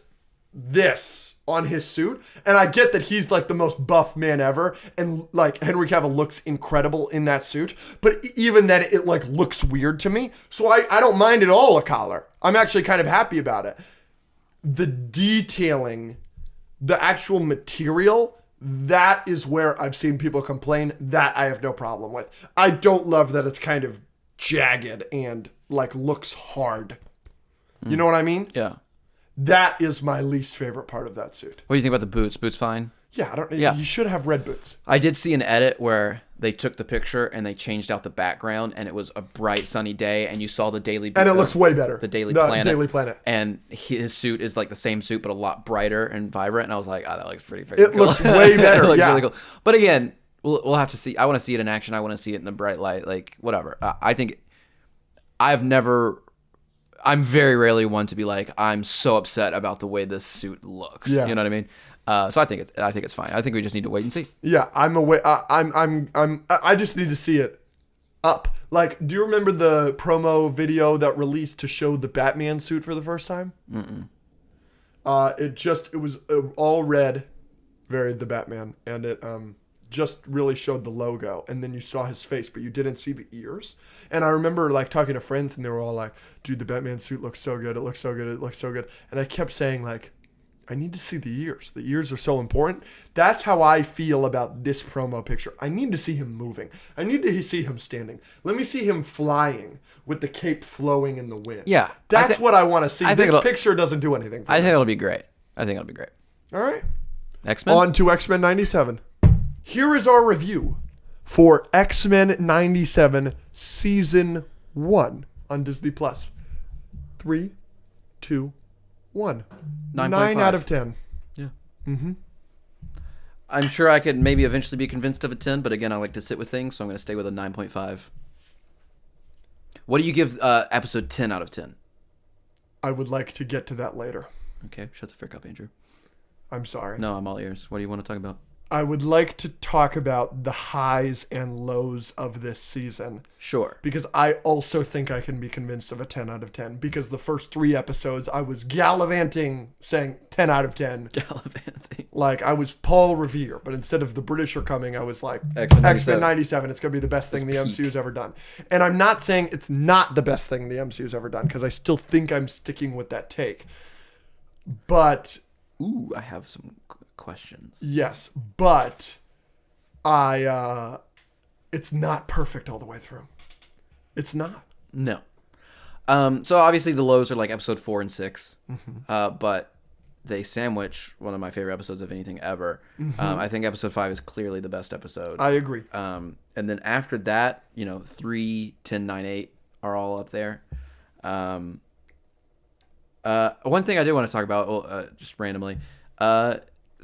this on his suit. And I get that he's like the most buff man ever, and like Henry Cavill looks incredible in that suit, but even then it like looks weird to me. So I don't mind at all a collar. I'm actually kind of happy about it. The detailing, the actual material, that is where I've seen people complain. That I have no problem with. I don't love that it's kind of jagged and like looks hard. You know what I mean? Yeah. That is my least favorite part of that suit. What do you think about the boots? Boots fine? Yeah, you should have red boots. I did see an edit where they took the picture and they changed out the background, and it was a bright sunny day, and you saw the Daily and it looks way better. The Daily Planet. Daily Planet. And his suit is like the same suit, but a lot brighter and vibrant. And I was like, oh, that looks pretty cool. It looks way better. It looks yeah. really cool. But again, we'll have to see. I want to see it in action. I want to see it in the bright light. Like, whatever. I think I'm very rarely one to be like, I'm so upset about the way this suit looks. Yeah. You know what I mean? So I think it's fine. I think we just need to wait and see. Yeah, I just need to see it up. Like, do you remember the promo video that released to show the Batman suit for the first time? It was all red, very the Batman, and it just really showed the logo, and then you saw his face, but you didn't see the ears. And I remember like talking to friends, and they were all like, "Dude, the Batman suit looks so good. It looks so good. It looks so good." And I kept saying like, I need to see the ears. The ears are so important. That's how I feel about this promo picture. I need to see him moving. I need to see him standing. Let me see him flying with the cape flowing in the wind. Yeah. That's what I want to see. This it'll- picture doesn't do anything for I me. think it'll be great. I think it'll be great. All right. X-Men? On to X-Men 97. Here is our review for X-Men 97 Season 1 on Disney+. 3, 2, 1. 9 out of 10. Yeah. Mm-hmm. I'm sure I could maybe eventually be convinced of a 10, but again, I like to sit with things, so I'm going to stay with a 9.5. What do you give episode 10 out of 10? I would like to get to that later. Okay, shut the frick up, Andrew. I'm sorry. No, I'm all ears. What do you want to talk about? I would like to talk about the highs and lows of this season. Sure. Because I also think I can be convinced of a 10 out of 10. Because the first 3 episodes, I was gallivanting, saying 10 out of 10. Gallivanting. Like, I was Paul Revere. But instead of The British Are Coming, I was like, X-Men 97. It's going to be the best thing the MCU's ever done. And I'm not saying it's not the best thing the MCU's ever done. Because I still think I'm sticking with that take. But... Ooh, I have some questions. Yes, but it's not perfect all the way through. It's not. No. So obviously the lows are like episode 4 and 6, but they sandwich one of my favorite episodes of anything ever. I think episode 5 is clearly the best episode. I agree. And then after that, 3, 10, 9, 8 are all up there. One thing I did want to talk about, just randomly,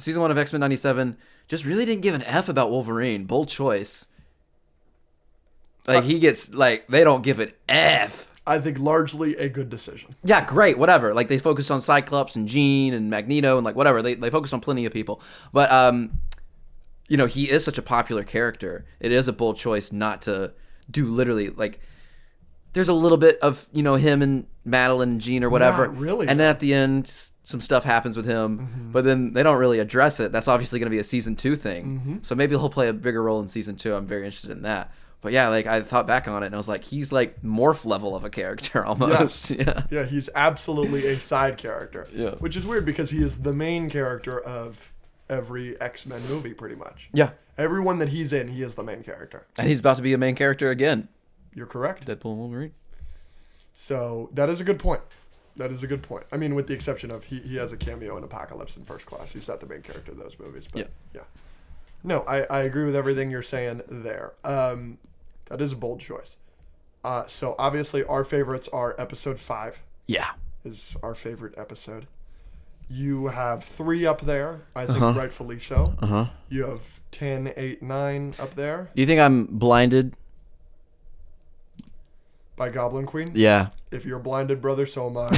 season 1 of X-Men 97 just really didn't give an F about Wolverine. Bold choice. Like, he gets, like, they don't give an F. I think largely a good decision. Yeah, great, whatever. Like, they focus on Cyclops and Jean and Magneto and, like, whatever. They focus on plenty of people. But, he is such a popular character. It is a bold choice not to do literally, like... There's a little bit of, him and Madeline and Jean or whatever. Not really. And then at the end, some stuff happens with him. But then they don't really address it. That's obviously going to be a season 2 thing. So maybe he'll play a bigger role in season 2. I'm very interested in that. But yeah, like, I thought back on it and I was like, he's like Morph level of a character almost. Yes. Yeah, he's absolutely a side character. Yeah. Which is weird because he is the main character of every X-Men movie pretty much. Yeah. Everyone that he's in, he is the main character. And he's about to be a main character again. You're correct. Deadpool and Wolverine. So that is a good point. That is a good point. I mean, with the exception of he has a cameo in Apocalypse and First Class. He's not the main character of those movies. But yeah. No, I agree with everything you're saying there. That is a bold choice. So obviously our favorites are episode 5. Yeah. Is our favorite episode. You have 3 up there. I think rightfully so. You have 10, 8, 9 up there. Do you think I'm blinded? By Goblin Queen? Yeah. If you're blinded, brother, so am I.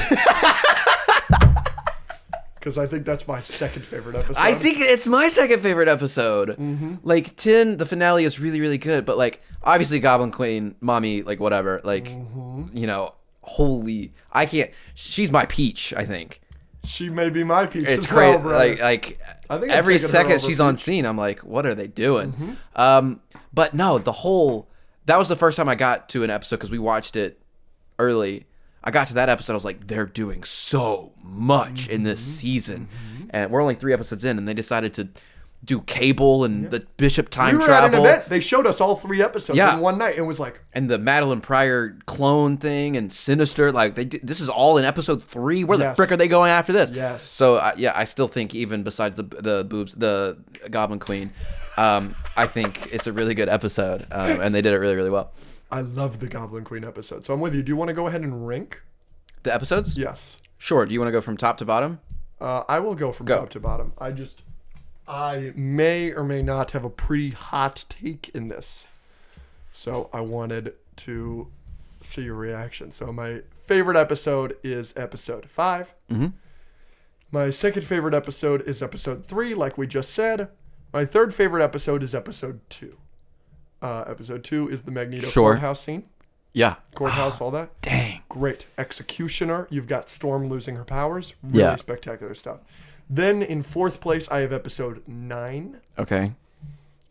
Because I think that's my second favorite episode. I think it's my second favorite episode. Like, 10, the finale is really, really good. But, like, obviously Goblin Queen, mommy, like, whatever. Like, holy... I can't... She's my peach, I think. She may be my peach It's as well, great. brother. Like I think every I'm taking her second over she's Peach. on scene, I'm like, what are they doing? But no, the whole... That was the first time I got to an episode because we watched it early. I got to that episode. I was like, they're doing so much in this season. And we're only 3 episodes in, and they decided to do Cable and the Bishop time We were travel. at an event. They showed us all 3 episodes in one night and was like... And the Madeline Pryor clone thing and Sinister. Like, this is all in episode 3. Where the frick are they going after this? Yes. So, I still think even besides the boobs, the Goblin Queen, I think it's a really good episode. And they did it really, really well. I love the Goblin Queen episode. So I'm with you. Do you want to go ahead and rank? The episodes? Yes. Sure. Do you want to go from top to bottom? I will go from top to bottom. I may or may not have a pretty hot take in this. So I wanted to see your reaction. So my favorite episode is episode 5. My second favorite episode is episode 3, like we just said. My third favorite episode is episode 2. Episode 2 is the Magneto courthouse scene. Yeah. Courthouse, all that. Dang. Great. Executioner, you've got Storm losing her powers. Really spectacular stuff. Then in 4th place, I have episode 9. Okay.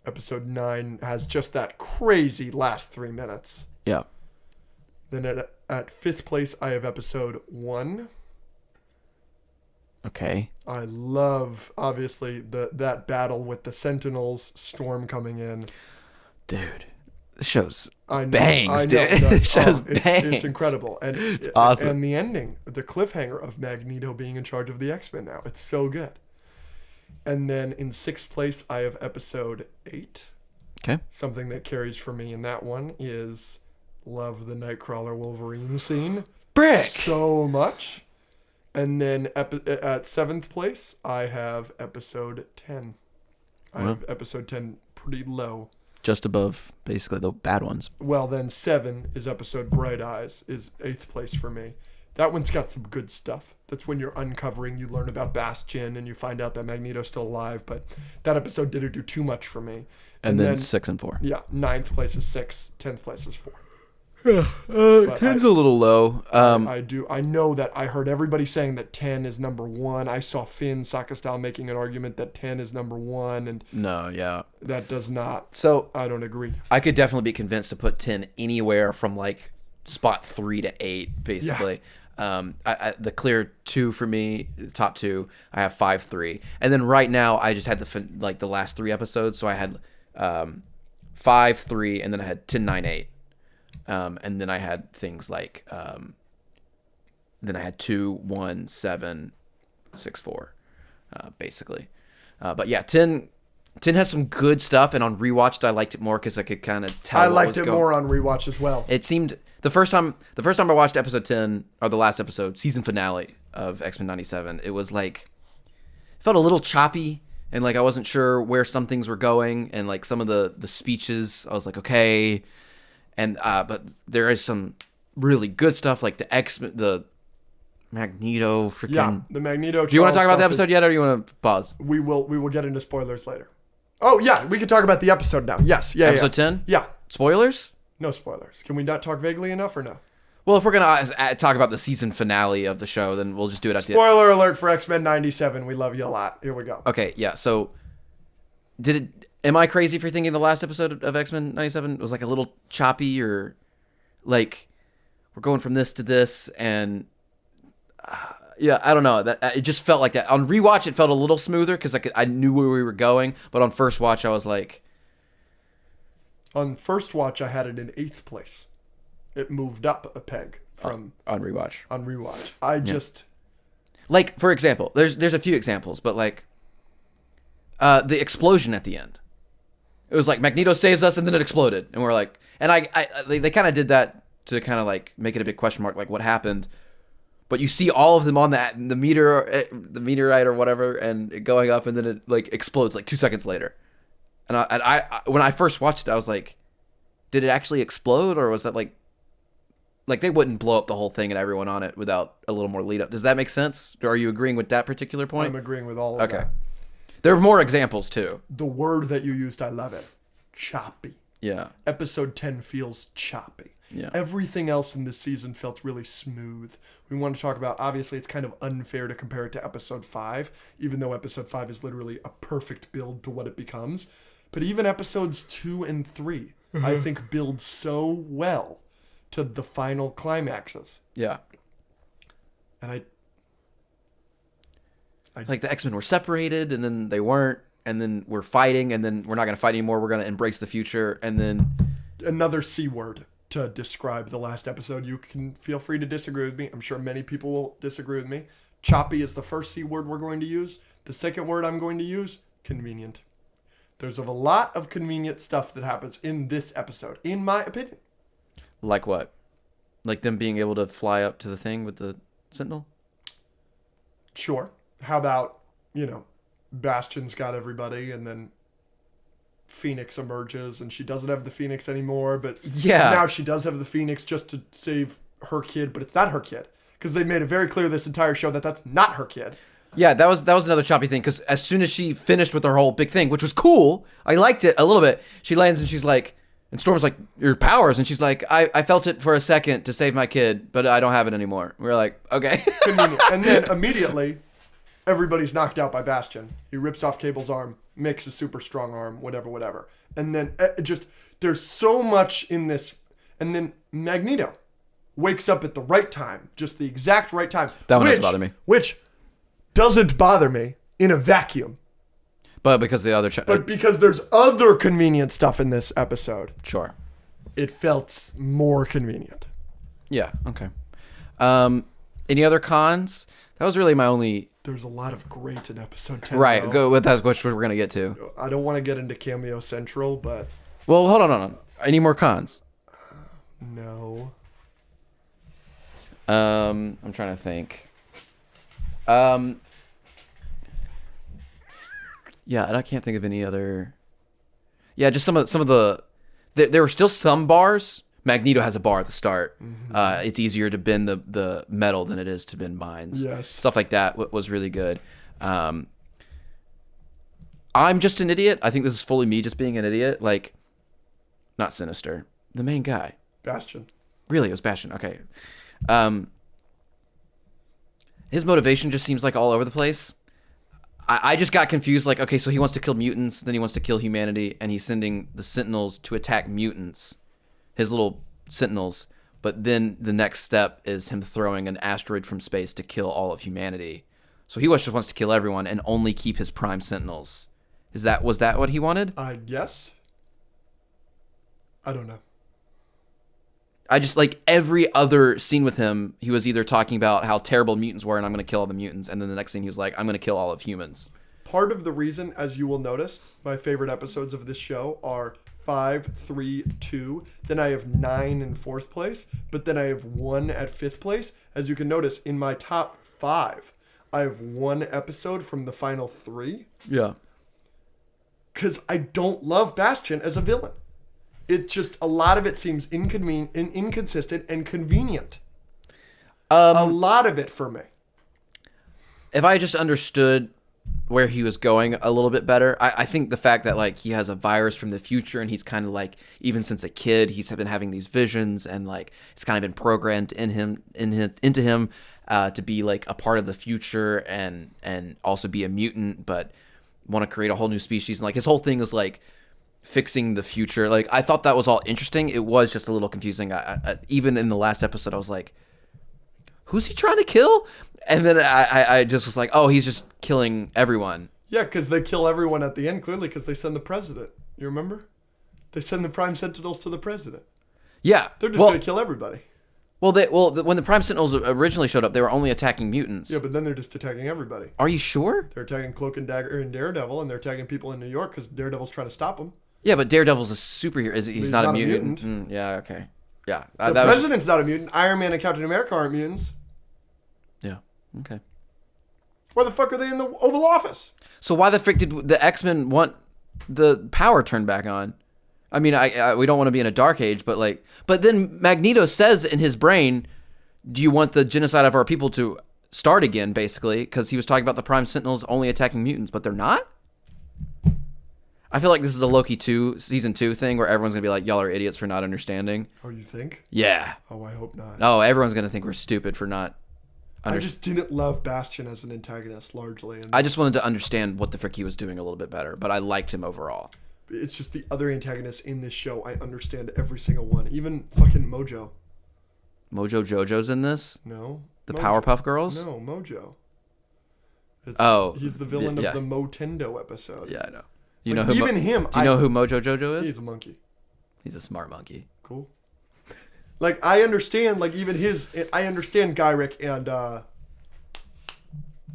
Episode 9 has just that crazy last 3 minutes. Yeah. Then at 5th place, I have episode 1. Okay. I love, obviously, that battle with the Sentinels, Storm coming in. Dude, the show's I know, bangs, dude. The show's bangs. It's incredible. And it's awesome. And the ending, the cliffhanger of Magneto being in charge of the X-Men now. It's so good. And then in 6th place, I have episode 8. Okay. Something that carries for me in that one is love the Nightcrawler Wolverine scene. Brick! So much. And then at 7th place, I have episode 10. I have episode 10 pretty low. Just above, basically, the bad ones. Well, then 7 is episode Bright Eyes, is 8th place for me. That one's got some good stuff. That's when you're uncovering, you learn about Bastion, and you find out that Magneto's still alive. But that episode didn't do too much for me. And then 6 and 4. Yeah, 9th place is 6, 10th place is 4. 10's a little low. I know that I heard everybody saying that 10 is number 1. I saw Finn Sakastal making an argument that 10 is number 1, and No, yeah. that does not. So I don't agree. I could definitely be convinced to put 10 anywhere from like spot 3 to 8, basically. The clear 2 for me, top 2, I have 5, 3, and then right now I just had the last 3 episodes, so I had 5, 3, and then I had 10, 9, 8. And then I had things like, then I had 2, 1, 7, 6, 4, basically. But yeah, 10 has some good stuff, and on rewatched I liked it more because I could kind of tell. I liked it more on rewatch as well. It seemed the first time I watched episode 10, or the last episode, season finale of X-Men 97, it was like, it felt a little choppy, and like I wasn't sure where some things were going, and like some of the speeches, I was like, okay. And but there is some really good stuff, like the Magneto freaking. Yeah, the Magneto. Do you want to talk about the episode yet, or do you want to pause? We will get into spoilers later. Oh yeah, we can talk about the episode now. Yes, yeah, episode 10. Yeah. Spoilers? No spoilers. Can we not talk vaguely enough or no? Well, if we're gonna talk about the season finale of the show, then we'll just do it at the end. Spoiler alert for X-Men 97. We love you a lot. Here we go. Okay, yeah. So, am I crazy for thinking the last episode of X-Men 97 was like a little choppy, or like we're going from this to this, and yeah, I don't know. That it just felt like that. On rewatch, it felt a little smoother because I knew where we were going, but on first watch, I was like, on first watch, I had it in 8th place. It moved up a peg from on rewatch. On rewatch, I just like, for example, there's a few examples, but like the explosion at the end. It was like Magneto saves us, and then it exploded, and we're like, and they kind of did that to kind of like make it a big question mark, like what happened. But you see all of them on the meteorite or whatever, and it going up, and then it like explodes like 2 seconds later. And I when I first watched it, I was like, did it actually explode, or was that like they wouldn't blow up the whole thing and everyone on it without a little more lead up? Does that make sense? Or are you agreeing with that particular point? I'm agreeing with all of that. There are more examples too. The word that you used, I love it. Choppy. Yeah. Episode 10 feels choppy. Yeah. Everything else in this season felt really smooth. We want to talk about, obviously, it's kind of unfair to compare it to episode 5, even though episode 5 is literally a perfect build to what it becomes. But even episodes 2 and 3, I think, build so well to the final climaxes. Yeah. And like the X-Men were separated, and then they weren't, and then we're fighting, and then we're not going to fight anymore. We're going to embrace the future, and then another C word to describe the last episode. You can feel free to disagree with me. I'm sure many people will disagree with me. Choppy is the first C word we're going to use. The second word I'm going to use, convenient. There's a lot of convenient stuff that happens in this episode, in my opinion. Like what? Like them being able to fly up to the thing with the Sentinel? Sure. How about, Bastion's got everybody, and then Phoenix emerges, and she doesn't have the Phoenix anymore, but now she does have the Phoenix just to save her kid, but it's not her kid, because they made it very clear this entire show that that's not her kid. Yeah, that was another choppy thing, because as soon as she finished with her whole big thing, which was cool, I liked it a little bit, she lands and she's like, And Storm's like, your powers? And she's like, I felt it for a second to save my kid, but I don't have it anymore. We're like, okay. Convenient. And then immediately, everybody's knocked out by Bastion. He rips off Cable's arm, makes a super strong arm, whatever. And then there's so much in this. And then Magneto wakes up at the right time, just the exact right time. That one doesn't bother me. Which doesn't bother me in a vacuum. But because the other... But because there's other convenient stuff in this episode. Sure. It felt more convenient. Yeah, okay. Any other cons? That was really my only... There's a lot of great in episode 10. Right, though. go with that, which we're going to get to. I don't want to get into Cameo Central, but... Well, hold on. Any more cons? No. I'm trying to think. Yeah, and I can't think of any other. Yeah, just some of the. There were still some bars. Magneto has a bar at the start. Mm-hmm. It's easier to bend the metal than it is to bend mines. Yes, stuff like that was really good. I'm just an idiot. I think this is fully me just being an idiot. Like, not Sinister, the main guy. Bastion. Really, it was Bastion. Okay. His motivation just seems like all over the place. I just got confused. Like, okay, so he wants to kill mutants, then he wants to kill humanity, and he's sending the Sentinels to attack mutants, his little Sentinels. But then the next step is him throwing an asteroid from space to kill all of humanity. So he just wants to kill everyone and only keep his Prime Sentinels. Was that what he wanted? I guess. I don't know. I just, like, every other scene with him, he was either talking about how terrible mutants were and I'm going to kill all the mutants, and then the next scene he was like, I'm going to kill all of humans. Part of the reason, as you will notice, my favorite episodes of this show are 5, 3, 2. Then I have 9 in 4th place, but then I have 1 at 5th place. As you can notice, in my top 5, I have 1 episode from the final 3. Yeah. Because I don't love Bastion as a villain. It just, a lot of it seems inconsistent and convenient. A lot of it for me. If I just understood where he was going a little bit better, I think the fact that, like, he has a virus from the future and he's kind of like, even since a kid, he's been having these visions and, like, it's kind of been programmed into him to be, like, a part of the future and also be a mutant, but want to create a whole new species. And, like, his whole thing is, like, fixing the future. Like, I thought that was all interesting. It was just a little confusing. I even in the last episode, I was like, who's he trying to kill? And then I just was like, oh, he's just killing everyone. Yeah, because they kill everyone at the end, clearly, because they send the president. You remember? They send the Prime Sentinels to the president. Yeah. They're just going to kill everybody. Well, when the Prime Sentinels originally showed up, they were only attacking mutants. Yeah, but then they're just attacking everybody. Are you sure? They're attacking Cloak and Dagger and Daredevil, and they're attacking people in New York because Daredevil's trying to stop them. Yeah, but Daredevil's a superhero. He's not a mutant. Yeah, okay. Yeah. The president's not a mutant. Iron Man and Captain America aren't mutants. Yeah, okay. Why the fuck are they in the Oval Office? So why the frick did the X-Men want the power turned back on? I mean, we don't want to be in a dark age, but then Magneto says in his brain, do you want the genocide of our people to start again, basically? Because he was talking about the Prime Sentinels only attacking mutants, but they're not? I feel like this is a Loki season 2 thing where everyone's going to be like, y'all are idiots for not understanding. Oh, you think? Yeah. Oh, I hope not. Oh, everyone's going to think we're stupid for not I just didn't love Bastion as an antagonist, largely. I just wanted to understand what the frick he was doing a little bit better, but I liked him overall. It's just the other antagonists in this show, I understand every single one. Even fucking Mojo. Mojo Jojo's in this? No. The Mojo. Powerpuff Girls? No, Mojo. He's the villain of the Motendo episode. Yeah, I know. You know who Do you know who Mojo Jojo is? He's a monkey. He's a smart monkey. Cool. Like, I understand, like, even I understand Gyrick and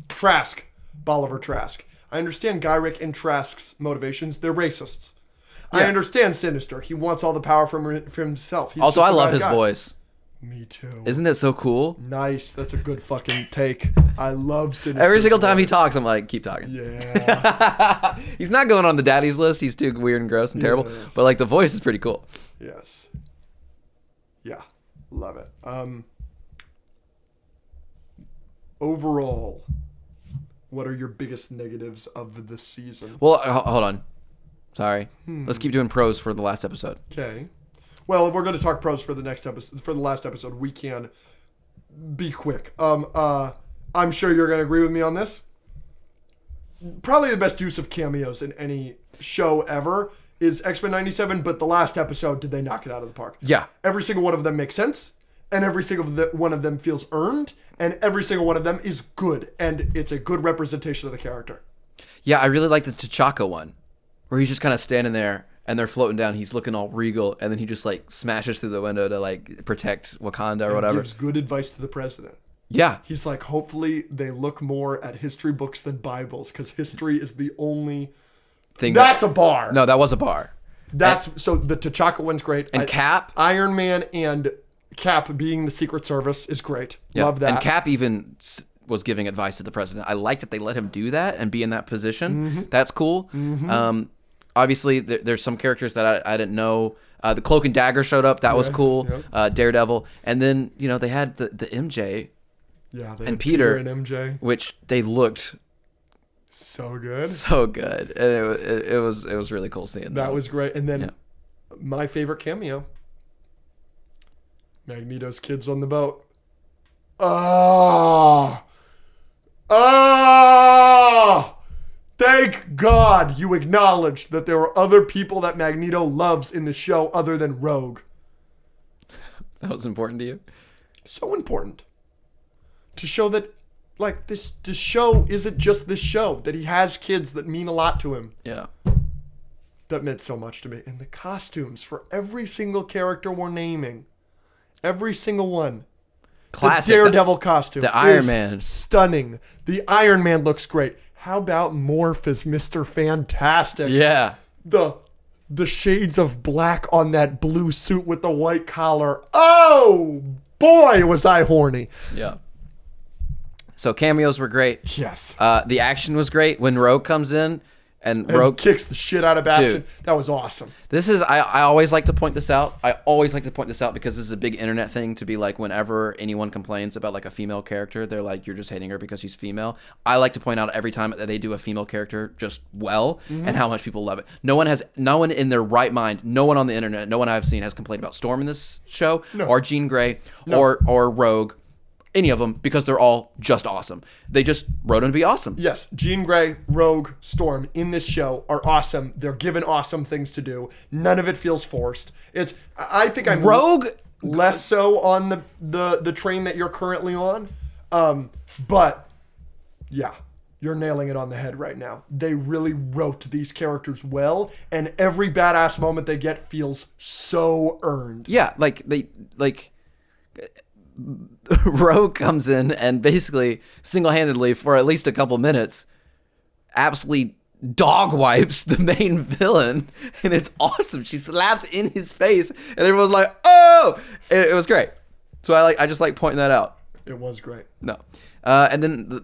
Trask, Bolivar Trask. I understand Gyrick and Trask's motivations. They're racists. Yeah. I understand Sinister. He wants all the power for himself. He's also, I love his voice. Me too. Isn't it so cool? Nice. That's a good fucking take. I love Sinister. Every single time he talks, I'm like, keep talking. Yeah. He's not going on the daddy's list. He's too weird and gross and terrible. Yeah. But, like, the voice is pretty cool. Yes. Yeah. Love it. Overall, what are your biggest negatives of the season? Well, hold on. Sorry. Let's keep doing pros for the last episode. Okay. Well, if we're going to talk pros for the next episode, for the last episode, we can be quick. I'm sure you're going to agree with me on this. Probably the best use of cameos in any show ever is X-Men 97, but the last episode, did they knock it out of the park? Yeah. Every single one of them makes sense, and every single one of them feels earned, and every single one of them is good, and it's a good representation of the character. Yeah, I really like the T'Chaka one, where he's just kind of standing there, and they're floating down. He's looking all regal, and then he just like smashes through the window to like protect Wakanda or whatever. Gives good advice to the president. Yeah. He's like, hopefully they look more at history books than Bibles, because history is the only thing. That's a bar. No, that was a bar. So the T'Chaka one's great. And Cap, Iron Man and Cap being the Secret Service is great. yeah. Love that. And Cap even was giving advice to the president. I like that they let him do that and be in that position. That's cool. Obviously, there's some characters that I didn't know. The Cloak and Dagger showed up. That was cool. Yep. Daredevil. And then, they had the MJ and Peter and MJ, which they looked so good. So good. And it was really cool seeing that. That was great. And then my favorite cameo, Magneto's kids on the boat. Thank God you acknowledged that there were other people that Magneto loves in the show other than Rogue. That was important to you? So important. To show that, like, this show isn't just this show, that he has kids that mean a lot to him. Yeah. That meant so much to me. And the costumes for every single character we're naming. Every single one. Classic. The Daredevil costume. The Iron Man. Stunning. The Iron Man looks great. How about Morph as Mr. Fantastic? Yeah. The shades of black on that blue suit with the white collar. Oh, boy, was I horny. Yeah. So cameos were great. Yes. The action was great when Rogue comes in and Rogue kicks the shit out of Bastion. Dude. That was awesome. This is I always like to point this out. Because this is a big internet thing to be like, whenever anyone complains about like a female character, they're like, you're just hating her because she's female. I like to point out every time that they do a female character just well and how much people love it. No one in their right mind, no one on the internet, no one I've seen has complained about Storm in this show or Jean Grey or Rogue. Any of them, because they're all just awesome. They just wrote them to be awesome. Yes, Jean Grey, Rogue, Storm in this show are awesome. They're given awesome things to do. None of it feels forced. I think I'm Rogue less so on the train that you're currently on. But yeah, you're nailing it on the head right now. They really wrote these characters well, and every badass moment they get feels so earned. Yeah, Rogue comes in and basically single-handedly for at least a couple minutes absolutely dog wipes the main villain, and it's awesome. She slaps in his face and everyone's like, oh, it was great. So I just like pointing that out. It was great. No. And then the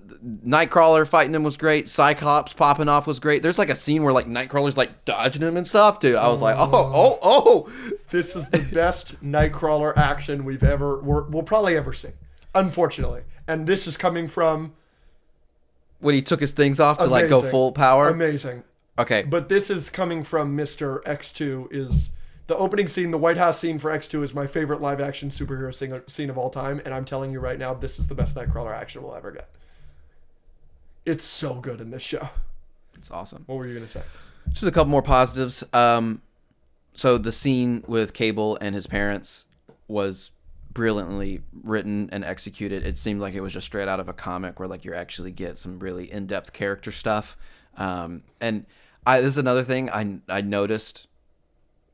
Nightcrawler fighting him was great. Cyclops popping off was great. There's like a scene where like Nightcrawler's like dodging him and stuff, dude. I was like, oh. This is the best Nightcrawler action we'll probably ever see, unfortunately. And this is coming from when he took his things off to like go full power. Amazing. Okay. But this is coming from Mr. X2 is the opening scene, the White House scene for X2 is my favorite live action superhero scene of all time. And I'm telling you right now, this is the best Nightcrawler action we'll ever get. It's so good in this show. It's awesome. What were you going to say? Just a couple more positives. So the scene with Cable and his parents was brilliantly written and executed. It seemed like it was just straight out of a comic where like you actually get some really in-depth character stuff. And this is another thing I noticed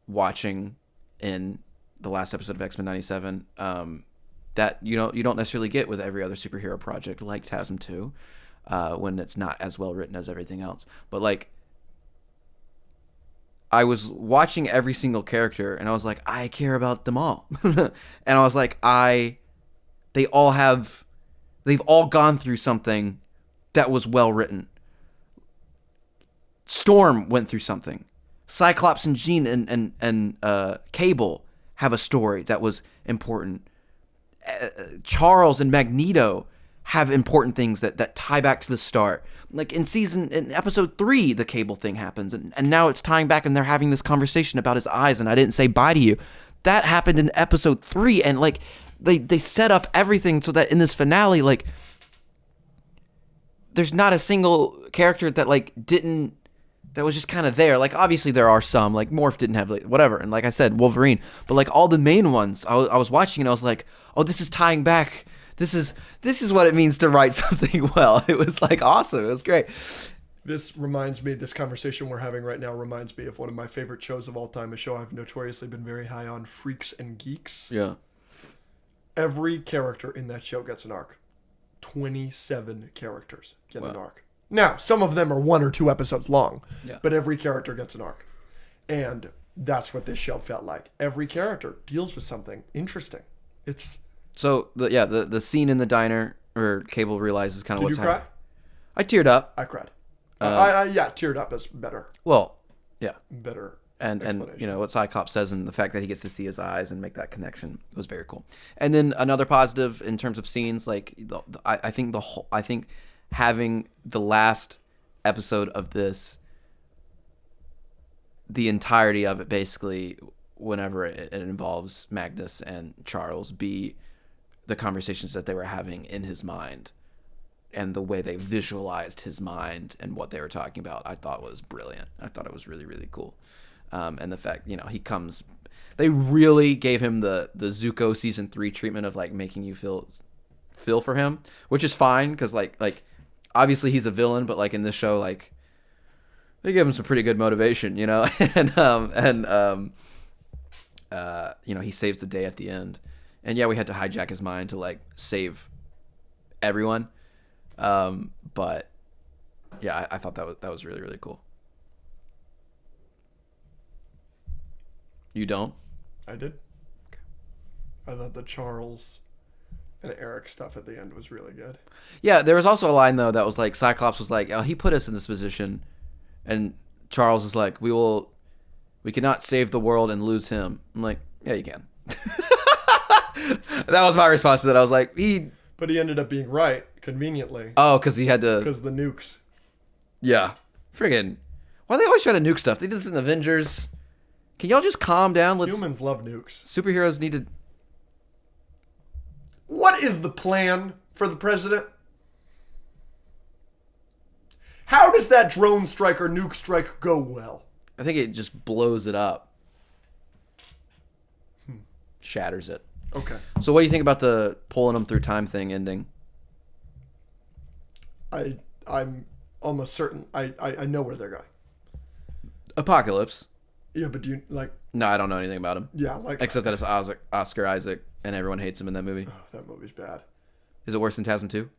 watching in the last episode of X-Men 97 that you don't necessarily get with every other superhero project like TASM 2 when it's not as well written as everything else. But like I was watching every single character and I was like, I care about them all. And I was like, they've all gone through something that was well written. Storm went through something. Cyclops and Jean and Cable have a story that was important. Charles and Magneto have important things that tie back to the start. like in episode 3, the Cable thing happens, and now it's tying back, and they're having this conversation about his eyes, and I didn't say bye to you. That happened in episode 3, and like they set up everything so that in this finale, like, there's not a single character that like that was just kind of there. Like, obviously there are some, like Morph didn't have, like, whatever, and like I said, Wolverine, but like all the main ones, I was watching and I was like, oh, this is tying back. This is what it means to write something well. It was like awesome. It was great. This conversation we're having right now reminds me of one of my favorite shows of all time, a show I've notoriously been very high on, Freaks and Geeks. Yeah. Every character in that show gets an arc. 27 characters get an arc. Now, some of them are 1 or 2 episodes long, but every character gets an arc. And that's what this show felt like. Every character deals with something interesting. It's... So, the scene in the diner where Cable realizes kind of what's happening. Did you cry? I teared up. I cried. Teared up is better. Well, yeah. Better. And you know what Cyclops says, and the fact that he gets to see his eyes and make that connection was very cool. And then another positive in terms of scenes, like I think having the last episode of this, the entirety of it, basically, whenever it involves Magnus and Charles, be the conversations that they were having in his mind, and the way they visualized his mind and what they were talking about, I thought was brilliant. I thought it was really, really cool. And the fact, he comes, they really gave him the Zuko season 3 treatment of like making you feel for him, which is fine. Cause like obviously he's a villain, but like in this show, like they give him some pretty good motivation, and he saves the day at the end, and we had to hijack his mind to like save everyone. But yeah, I thought that was really, really cool. You don't? I did. Okay. I thought the Charles and Eric stuff at the end was really good. Yeah, there was also a line though that was like, Cyclops was like, oh, he put us in this position, and Charles is like, we cannot save the world and lose him. I'm like, yeah, you can. That was my response to that. I was like, But he ended up being right, conveniently. Oh, because he had to... Because the nukes. Yeah. Friggin'. Why do they always try to nuke stuff? They did this in Avengers. Can y'all just calm down? Humans love nukes. Superheroes need to... What is the plan for the president? How does that drone strike or nuke strike go well? I think it just blows it up. Shatters it. Okay. So what do you think about the pulling them through time thing ending? I'm almost certain I know where they're going. Apocalypse. Yeah, but do you like? No, I don't know anything about him. Yeah, like except that it's Oscar Isaac, and everyone hates him in that movie. Oh, that movie's bad. Is it worse than TASM 2?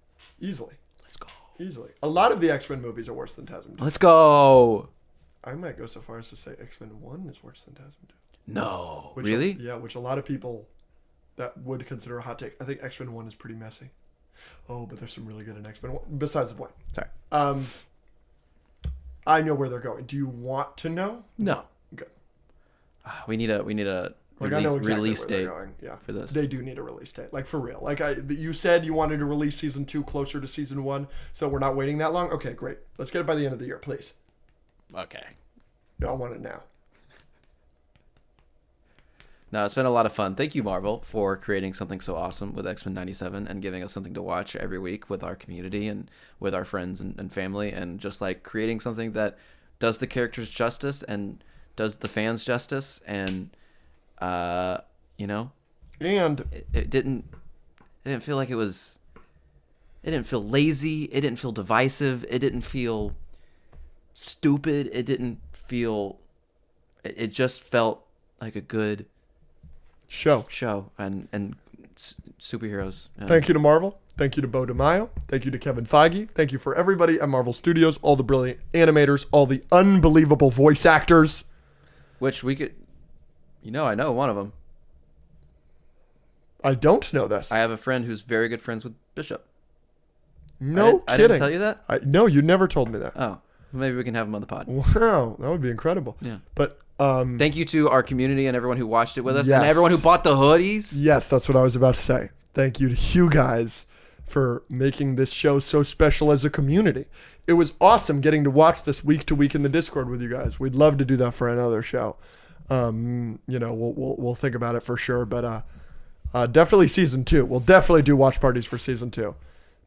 Easily. Let's go. Easily. A lot of the X-Men movies are worse than TASM 2. Let's go. I might go so far as to say X-Men 1 is worse than TASM 2. No, really? Which a lot of people that would consider a hot take. I think X-Men 1 is pretty messy. Oh, but there's some really good in X-Men 1. Besides the point. Sorry. I know where they're going. Do you want to know? No. Good. We need a like I know exactly release where date they're going. Yeah. For this. They do need a release date. Like for real. Like you said you wanted to release season 2 closer to season 1, so we're not waiting that long. Okay, great. Let's get it by the end of the year, please. Okay. No, I want it now. No, it's been a lot of fun. Thank you, Marvel, for creating something so awesome with X-Men 97 and giving us something to watch every week with our community and with our friends and family, and just like creating something that does the characters justice and does the fans justice, and and it didn't feel like it didn't feel lazy, it didn't feel divisive, it didn't feel stupid, it just felt like a good show and superheroes. Thank you to Marvel. Thank you to Bo DeMaio. Thank you to Kevin Feige. Thank you for everybody at Marvel Studios, all the brilliant animators, all the unbelievable voice actors. Which we could, I know one of them. I don't know this. I have a friend who's very good friends with Bishop. No kidding. I didn't tell you that? No, you never told me that. Oh, maybe we can have him on the pod. Wow, that would be incredible. Yeah. But thank you to our community and everyone who watched it with us, yes. and everyone who bought the hoodies. Yes, that's what I was about to say. Thank you to you guys for making this show so special as a community. It was awesome getting to watch this week to week in the Discord with you guys. We'd love to do that for another show. We'll think about it for sure, but definitely season 2. We'll definitely do watch parties for season 2.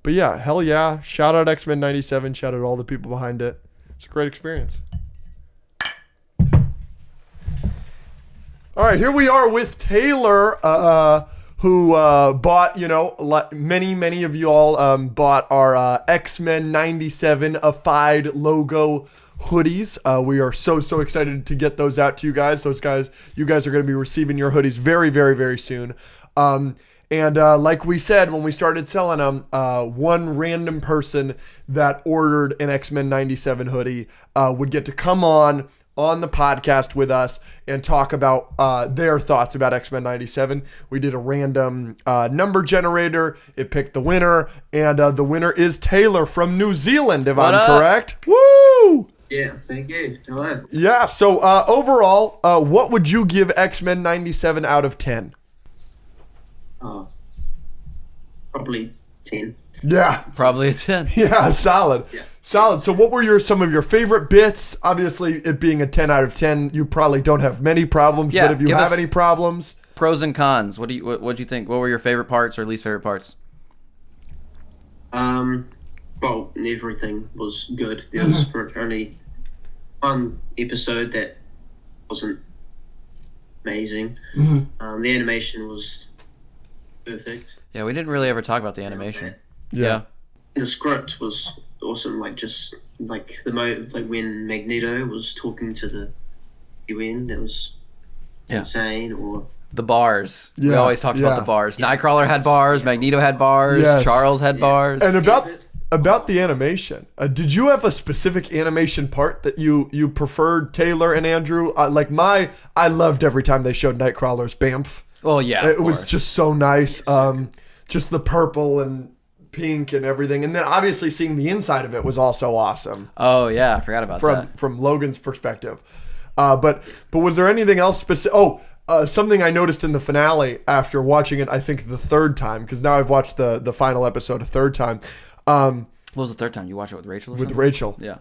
But yeah, hell yeah. Shout out X-Men 97. Shout out all the people behind it. It's a great experience. All right, here we are with Taylor, who bought, many of you all bought our X-Men 97 Afide logo hoodies. We are so excited to get those out to you guys. You guys are going to be receiving your hoodies very, very, very soon. And like we said, when we started selling them, one random person that ordered an X-Men 97 hoodie would get to come on the podcast with us and talk about their thoughts about X-Men 97. We did a random number generator. It picked the winner, and the winner is Taylor from New Zealand, if I'm correct. Woo! Yeah, thank you. Hello. Yeah, so overall, what would you give X-Men 97 out of 10? Probably 10. Yeah. Probably a 10. Yeah, solid. Yeah. Solid. So what were some of your favorite bits? Obviously, it being a 10 out of 10, you probably don't have many problems, Yeah, but if you have any problems... Pros and cons. What'd you think? What were your favorite parts or least favorite parts? Well, everything was good. There was only one episode that wasn't amazing. The animation was perfect. Yeah, we didn't really ever talk about the animation. Yeah. The script was awesome. Like when Magneto was talking to the UN, that was insane. Or the bars. We Yeah, always talked about yeah. the bars. Nightcrawler had bars. Magneto had bars. Yes. Charles had bars. And about the animation, did you have a specific animation part that you preferred, Taylor and Andrew? I loved every time they showed Nightcrawler's Bamf. Well, yeah, It was just so nice. Just the purple and pink and everything. And then obviously seeing the inside of it was also awesome. Oh, yeah. I forgot about that. From Logan's perspective. But was there anything else specific? Something I noticed in the finale after watching it, I think the third time, because now I've watched the final episode a third time. What was the third time? You watched it with Rachel or something? With Rachel. Yeah.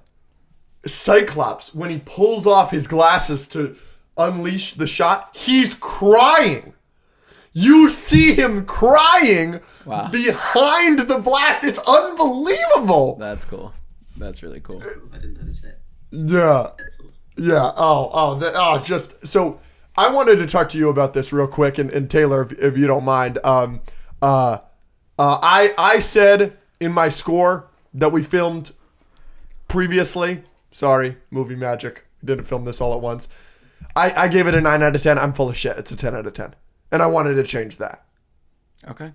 Cyclops, when he pulls off his glasses to unleash the shot, he's crying. You see him crying behind the blast. It's unbelievable. That's cool. That's really cool. I didn't notice that. Yeah. That's awesome. Yeah. Just so I wanted to talk to you about this real quick, and Taylor, if you don't mind. I said in my score that we filmed previously. Sorry, movie magic. Didn't film this all at once. I gave it a 9 out of 10. I'm full of shit. It's a 10 out of 10. And I wanted to change that. Okay.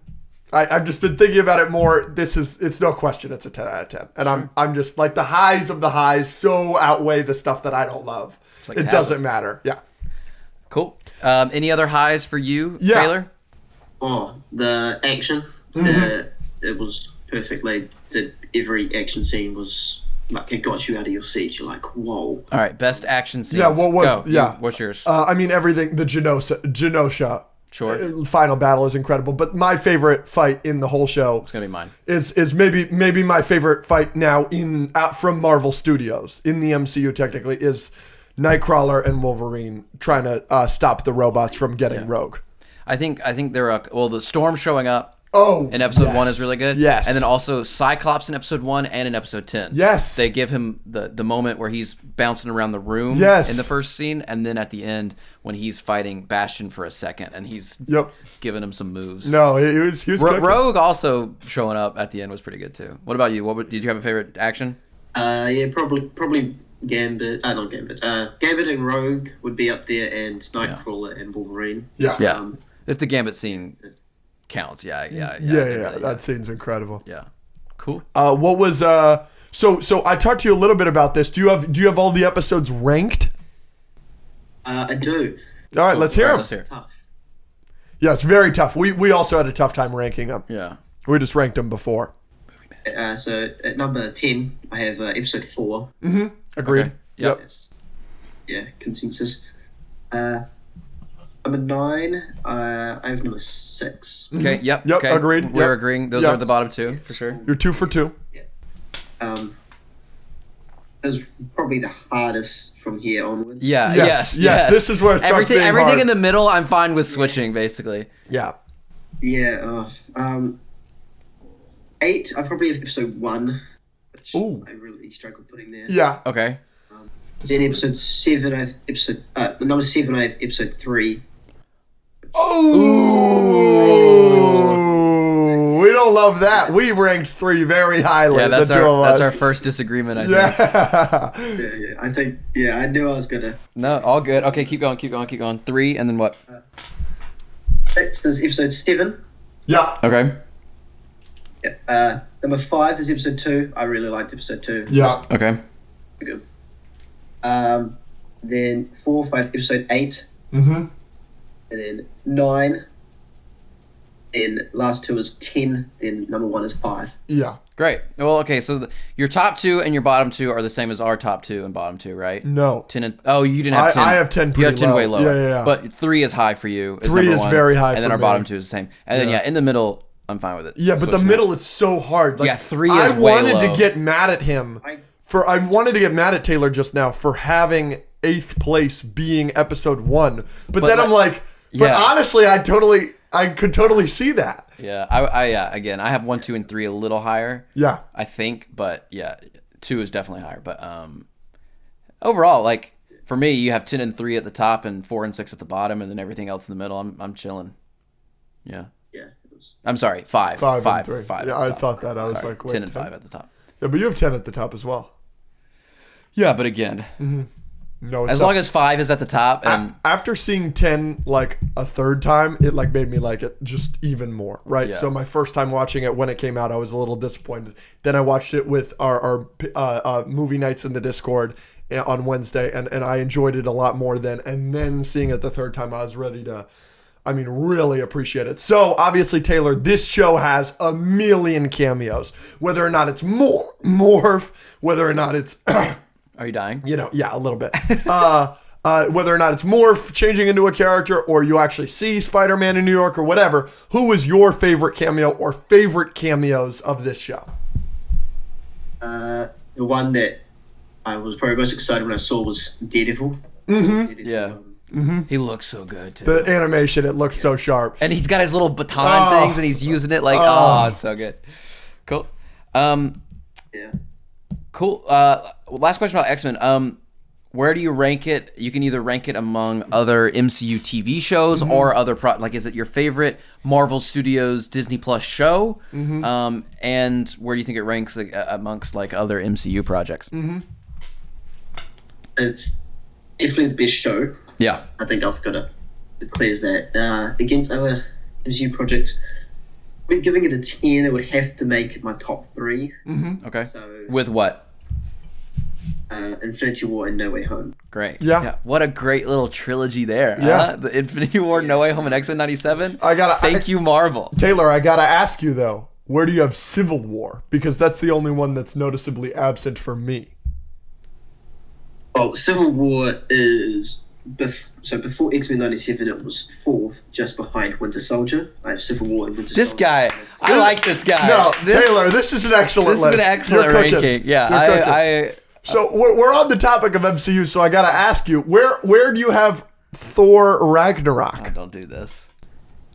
I've just been thinking about it more. It's no question. It's a 10 out of 10. And Sure. I'm just like the highs of the highs so outweigh the stuff that I don't love. Like it doesn't matter. Yeah. Cool. Any other highs for you, Taylor? Oh, the action. It was perfect. Like, every action scene was like, it got you out of your seat. You're like, whoa. All right, best action scenes. Yeah, what was... Go. Yeah. What's yours? I mean, everything... The Genosha Sure. Final battle is incredible. But my favorite fight in the whole show... It's going to be mine. Is maybe my favorite fight now out from Marvel Studios, in the MCU technically, is Nightcrawler and Wolverine trying to stop the robots from getting Rogue. I think they're... the Storm showing up in episode 1 is really good. Yes. And then also Cyclops in episode 1 and in episode 10. Yes. They give him the moment where he's bouncing around the room in the first scene, and then at the end when he's fighting Bastion for a second and he's giving him some moves. No, he was Rogue also showing up at the end was pretty good too. What about you? Did you have a favorite action? Yeah, probably Gambit. Not Gambit. Gambit and Rogue would be up there, and Nightcrawler and Wolverine. Yeah. Yeah. If the Gambit scene counts, yeah. That scene's incredible. Yeah. Cool. What was so I talked to you a little bit about this. Do you have all the episodes ranked? I do. All right, let's hear them. Let's hear. Tough. Yeah, it's very tough. We also had a tough time ranking them. Yeah. We just ranked them before. So at number 10, I have episode 4. Agreed. Okay. Yep. Yeah, consensus. Number 9, I have number 6. Okay. Yep. Yep, Okay. agreed. We're Yep. agreeing. Those Yep. are the bottom 2 for sure. You're 2 for 2. It was probably the hardest from here onwards. Yeah. Yes, Yes. this is where it starts being everything hard. in the middle, I'm fine with switching basically. Yeah. Yeah. 8, I probably have episode 1, which Ooh. I really struggle putting there. Yeah. Okay. Then episode 7, I have number 7, I have episode 3. Oh, we don't love that. We ranked 3 very highly. Yeah, that's the two of us. our first disagreement. I think. Yeah. Yeah. I think. Yeah, I knew I was gonna. No, all good. Okay, keep going. 3, and then what? Next is episode 7. Yeah. Okay. Yeah. Number 5 is episode 2. I really liked episode 2. Yeah. Okay. Good. Then 4, 5, episode 8. Mm-hmm. And then 9. Then last 2 is 10. Then number 1 is 5. Yeah. Great. Well, okay. So your top 2 and your bottom 2 are the same as our top 2 and bottom 2, right? No. 10 and you didn't have 10. I have 10 You have pretty 10 low. way lower. Yeah. But 3 is high for you. 3 number is 1, very high and then for our me. bottom 2 is the same. And then Yeah. in the middle, I'm fine with it. Yeah, but the Switching middle, it's so hard. Like, Yeah, 3 is I way wanted low. to get mad at him. I wanted to get mad at Taylor just now for having 8th place being episode 1. But then I'm like, yeah. honestly, I could totally see that. Yeah, again, I have 1, 2, and 3 a little higher. Yeah. I think, but yeah, 2 is definitely higher. But overall, like for me, you have 10 and 3 at the top and 4 and 6 at the bottom, and then everything else in the middle. I'm chilling. Yeah. Yeah. I'm sorry, 5. 5 and 3. 5 Yeah, at the I top. thought that. I was Sorry, like, wait, 10 and 5 at the top. Yeah, but you have 10 at the top as well. Yeah, but again, No, as long as 5 is at the top, and after seeing 10 like a third time, it like made me like it just even more, right? Yeah. So my first time watching it when it came out, I was a little disappointed. Then I watched it with our movie nights in the Discord on Wednesday, and I enjoyed it a lot more then. And then seeing it the third time, I was ready to, really appreciate it. So obviously, Taylor, this show has a million cameos. Whether or not it's Morph, whether or not it's are you dying? yeah, a little bit. Whether or not it's Morph changing into a character or you actually see Spider-Man in New York or whatever, who was your favorite cameo or favorite cameos of this show? The one that I was probably most excited when I saw was Daredevil. Mm-hmm. Yeah. He looks so good too. The animation, it looks so sharp. And he's got his little baton things, and he's using it like, it's so good. Cool. Yeah. Cool. Last question about X-Men. Where do you rank it? You can either rank it among other MCU TV shows or other is it your favorite Marvel Studios Disney Plus show? And where do you think it ranks amongst other MCU projects? It's definitely the best show. Yeah. I think I've got to declare that. Against other MCU projects, we're giving it a 10. It would have to make my top 3. Okay. So, With what? Infinity War and No Way Home. Great. Yeah. What a great little trilogy there. Yeah. Huh? The Infinity War, No Way Home, and X-Men 97. Thank you, Marvel. Taylor, I gotta ask you though, where do you have Civil War? Because that's the only one that's noticeably absent for me. Well, Civil War is before X-Men 97, it was 4th, just behind Winter Soldier. I have Civil War and Winter Soldier. This guy, I like this guy. No, Taylor, this is an excellent This list. is an excellent You're cooking. ranking. Yeah, You're cooking. I So we're on the topic of MCU, so I gotta ask you, where do you have Thor Ragnarok? don't do this.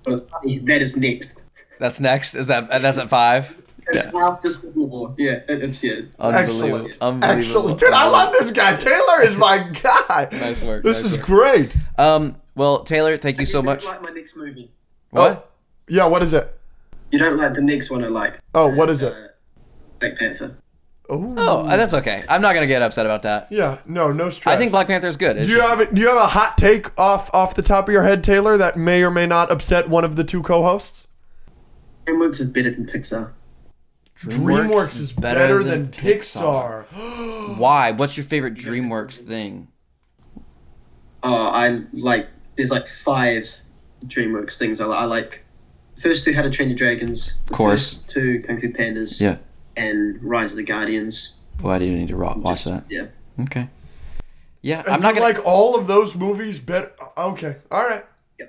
That is next. That's next. That's at 5. It's after Civil War. Yeah, it's Unbelievable. Excellent. Excellent. Dude, I love this guy. Taylor is my guy. Nice work. This nice is work. great. Well, Taylor, thank you so much. Like my next movie. What? Yeah, what is it? You don't like the next one I like. Oh, what is it? Black Panther. Oh, that's okay. I'm not gonna get upset about that. yeah. No stress. I think Black Panther is good. It's Do you have a hot take off the top of your head, Taylor, that may or may not upset one of the two co-hosts? DreamWorks is better than Pixar. DreamWorks is better than Pixar. Why? What's your favorite DreamWorks thing? There's 5 DreamWorks things I like. First 2 How to Train Your Dragons. Of course. First 2 Kung Fu Pandas. Yeah. And Rise of the Guardians. Why do you need to watch that? Yeah. Okay. Yeah, And I'm not gonna like all of those movies better. Okay, all right. Yeah.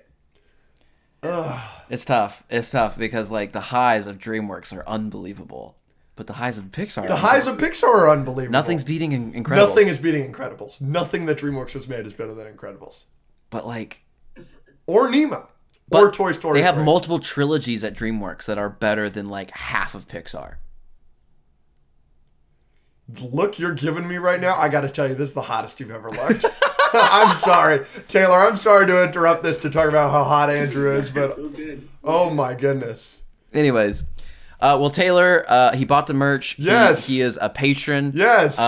It's tough. It's tough because like the highs of DreamWorks are unbelievable, but the highs of Pixar. The highs of Pixar are unbelievable. Nothing's beating Incredibles. Nothing is beating Incredibles. Nothing that DreamWorks has made is better than Incredibles. But like, or Nemo, or Toy Story. They have 3. multiple trilogies at DreamWorks that are better than like half of Pixar. Look you're giving me right now, I gotta tell you, this is the hottest you've ever looked. I'm sorry. Taylor, I'm sorry to interrupt this to talk about how hot Andrew is, but So good. oh my goodness. Anyways, well, Taylor, he bought the merch. Yes. He is a patron. Yes.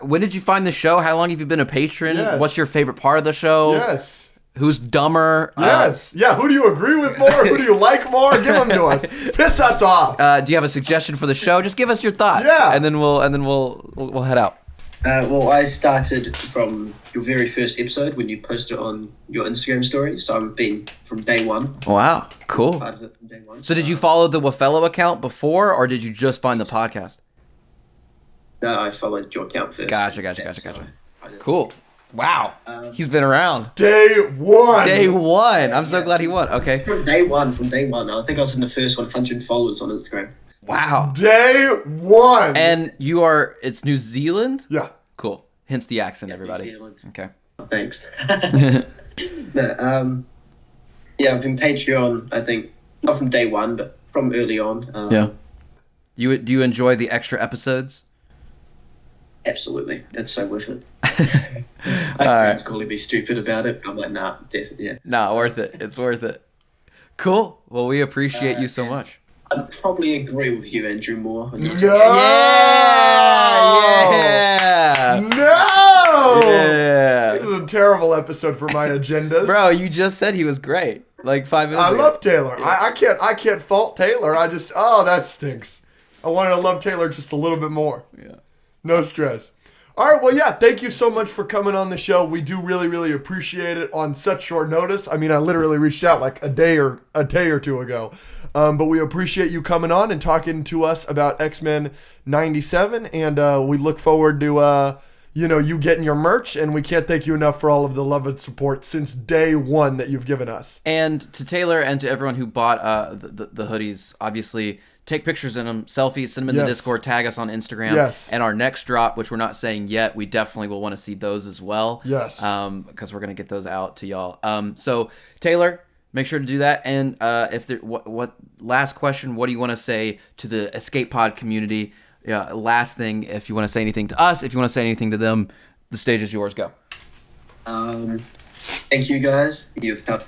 When did you find the show? How long have you been a patron? Yes. What's your favorite part of the show? Yes. Who's dumber? Yes. Who do you agree with more? Who do you like more? Give them to us. Piss us off. Do you have a suggestion for the show? Just give us your thoughts. Yeah. And then we'll head out. Well, I started from your very first episode when you posted on your Instagram story, so I've been from day one. Wow. Cool. Part of it from day one. So did you follow the Wafello account before, or did you just find the podcast? No, I followed your account first. Gotcha. That's Cool. how I did. Cool. Wow. He's been around. Day one. Day one. I'm so glad he won. Okay. From day one. I think I was in the first 100 followers on Instagram. Wow. Day one. And it's New Zealand? Yeah. Cool. Hence the accent, everybody. New Zealand. Okay. Thanks. No, yeah, I've been Patreon, I think, not from day one, but from early on. Yeah. Do you enjoy the extra episodes? Absolutely. It's so worth it. My All friends calling me stupid about it. I'm like, nah, definitely, yeah. Nah, worth it. It's worth it. Cool. Well, we appreciate you so much. I'd probably agree with you, Andrew, more. On your No. Yeah. No. Yeah. This is a terrible episode for my agendas. Bro, you just said he was great. Like 5 minutes I ago. love Taylor. I can't fault Taylor. That stinks. I wanted to love Taylor just a little bit more. Yeah. No stress. All right, well, yeah, thank you so much for coming on the show. We do really, really appreciate it on such short notice. I mean, I literally reached out like a day or two ago. But we appreciate you coming on and talking to us about X-Men 97. And we look forward to, you getting your merch. And we can't thank you enough for all of the love and support since day one that you've given us. And to Taylor and to everyone who bought the hoodies, obviously, take pictures in them, selfies, send them in the Discord, tag us on Instagram. Yes. And our next drop, which we're not saying yet, we definitely will want to see those as well. Yes. Because we're going to get those out to y'all. So, Taylor, make sure to do that. And what last question, what do you want to say to the Escape Pod community? Yeah, last thing, if you want to say anything to us, if you want to say anything to them, the stage is yours. Go. Thank you, guys. You've helped.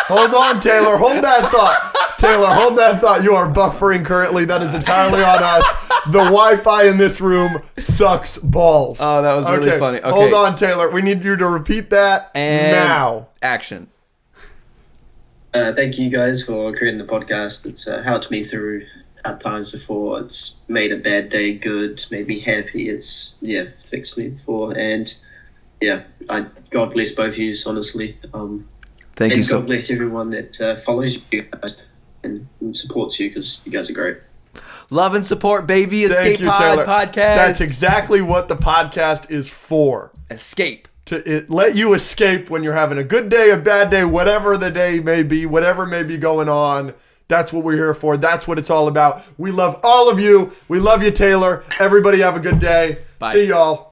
Hold on, Taylor. Hold that thought. Taylor, hold that thought. You are buffering currently. That is entirely on us. The Wi-Fi in this room sucks balls. Oh, that was really funny. Okay. Hold on, Taylor. We need you to repeat that now. Action. Thank you guys for creating the podcast. It's helped me through hard times before. It's made a bad day good. It's made me happy. It's fixed me before. And God bless both of you, honestly. Thank you so God bless everyone that follows you guys and supports you, because you guys are great. Love and support, baby. Thank Escape you, Pod Taylor. podcast. That's exactly what the podcast is for. Escape. To let you escape when you're having a good day, a bad day, whatever the day may be, whatever may be going on. That's what we're here for. That's what it's all about. We love all of you. We love you, Taylor. Everybody have a good day. Bye. See y'all.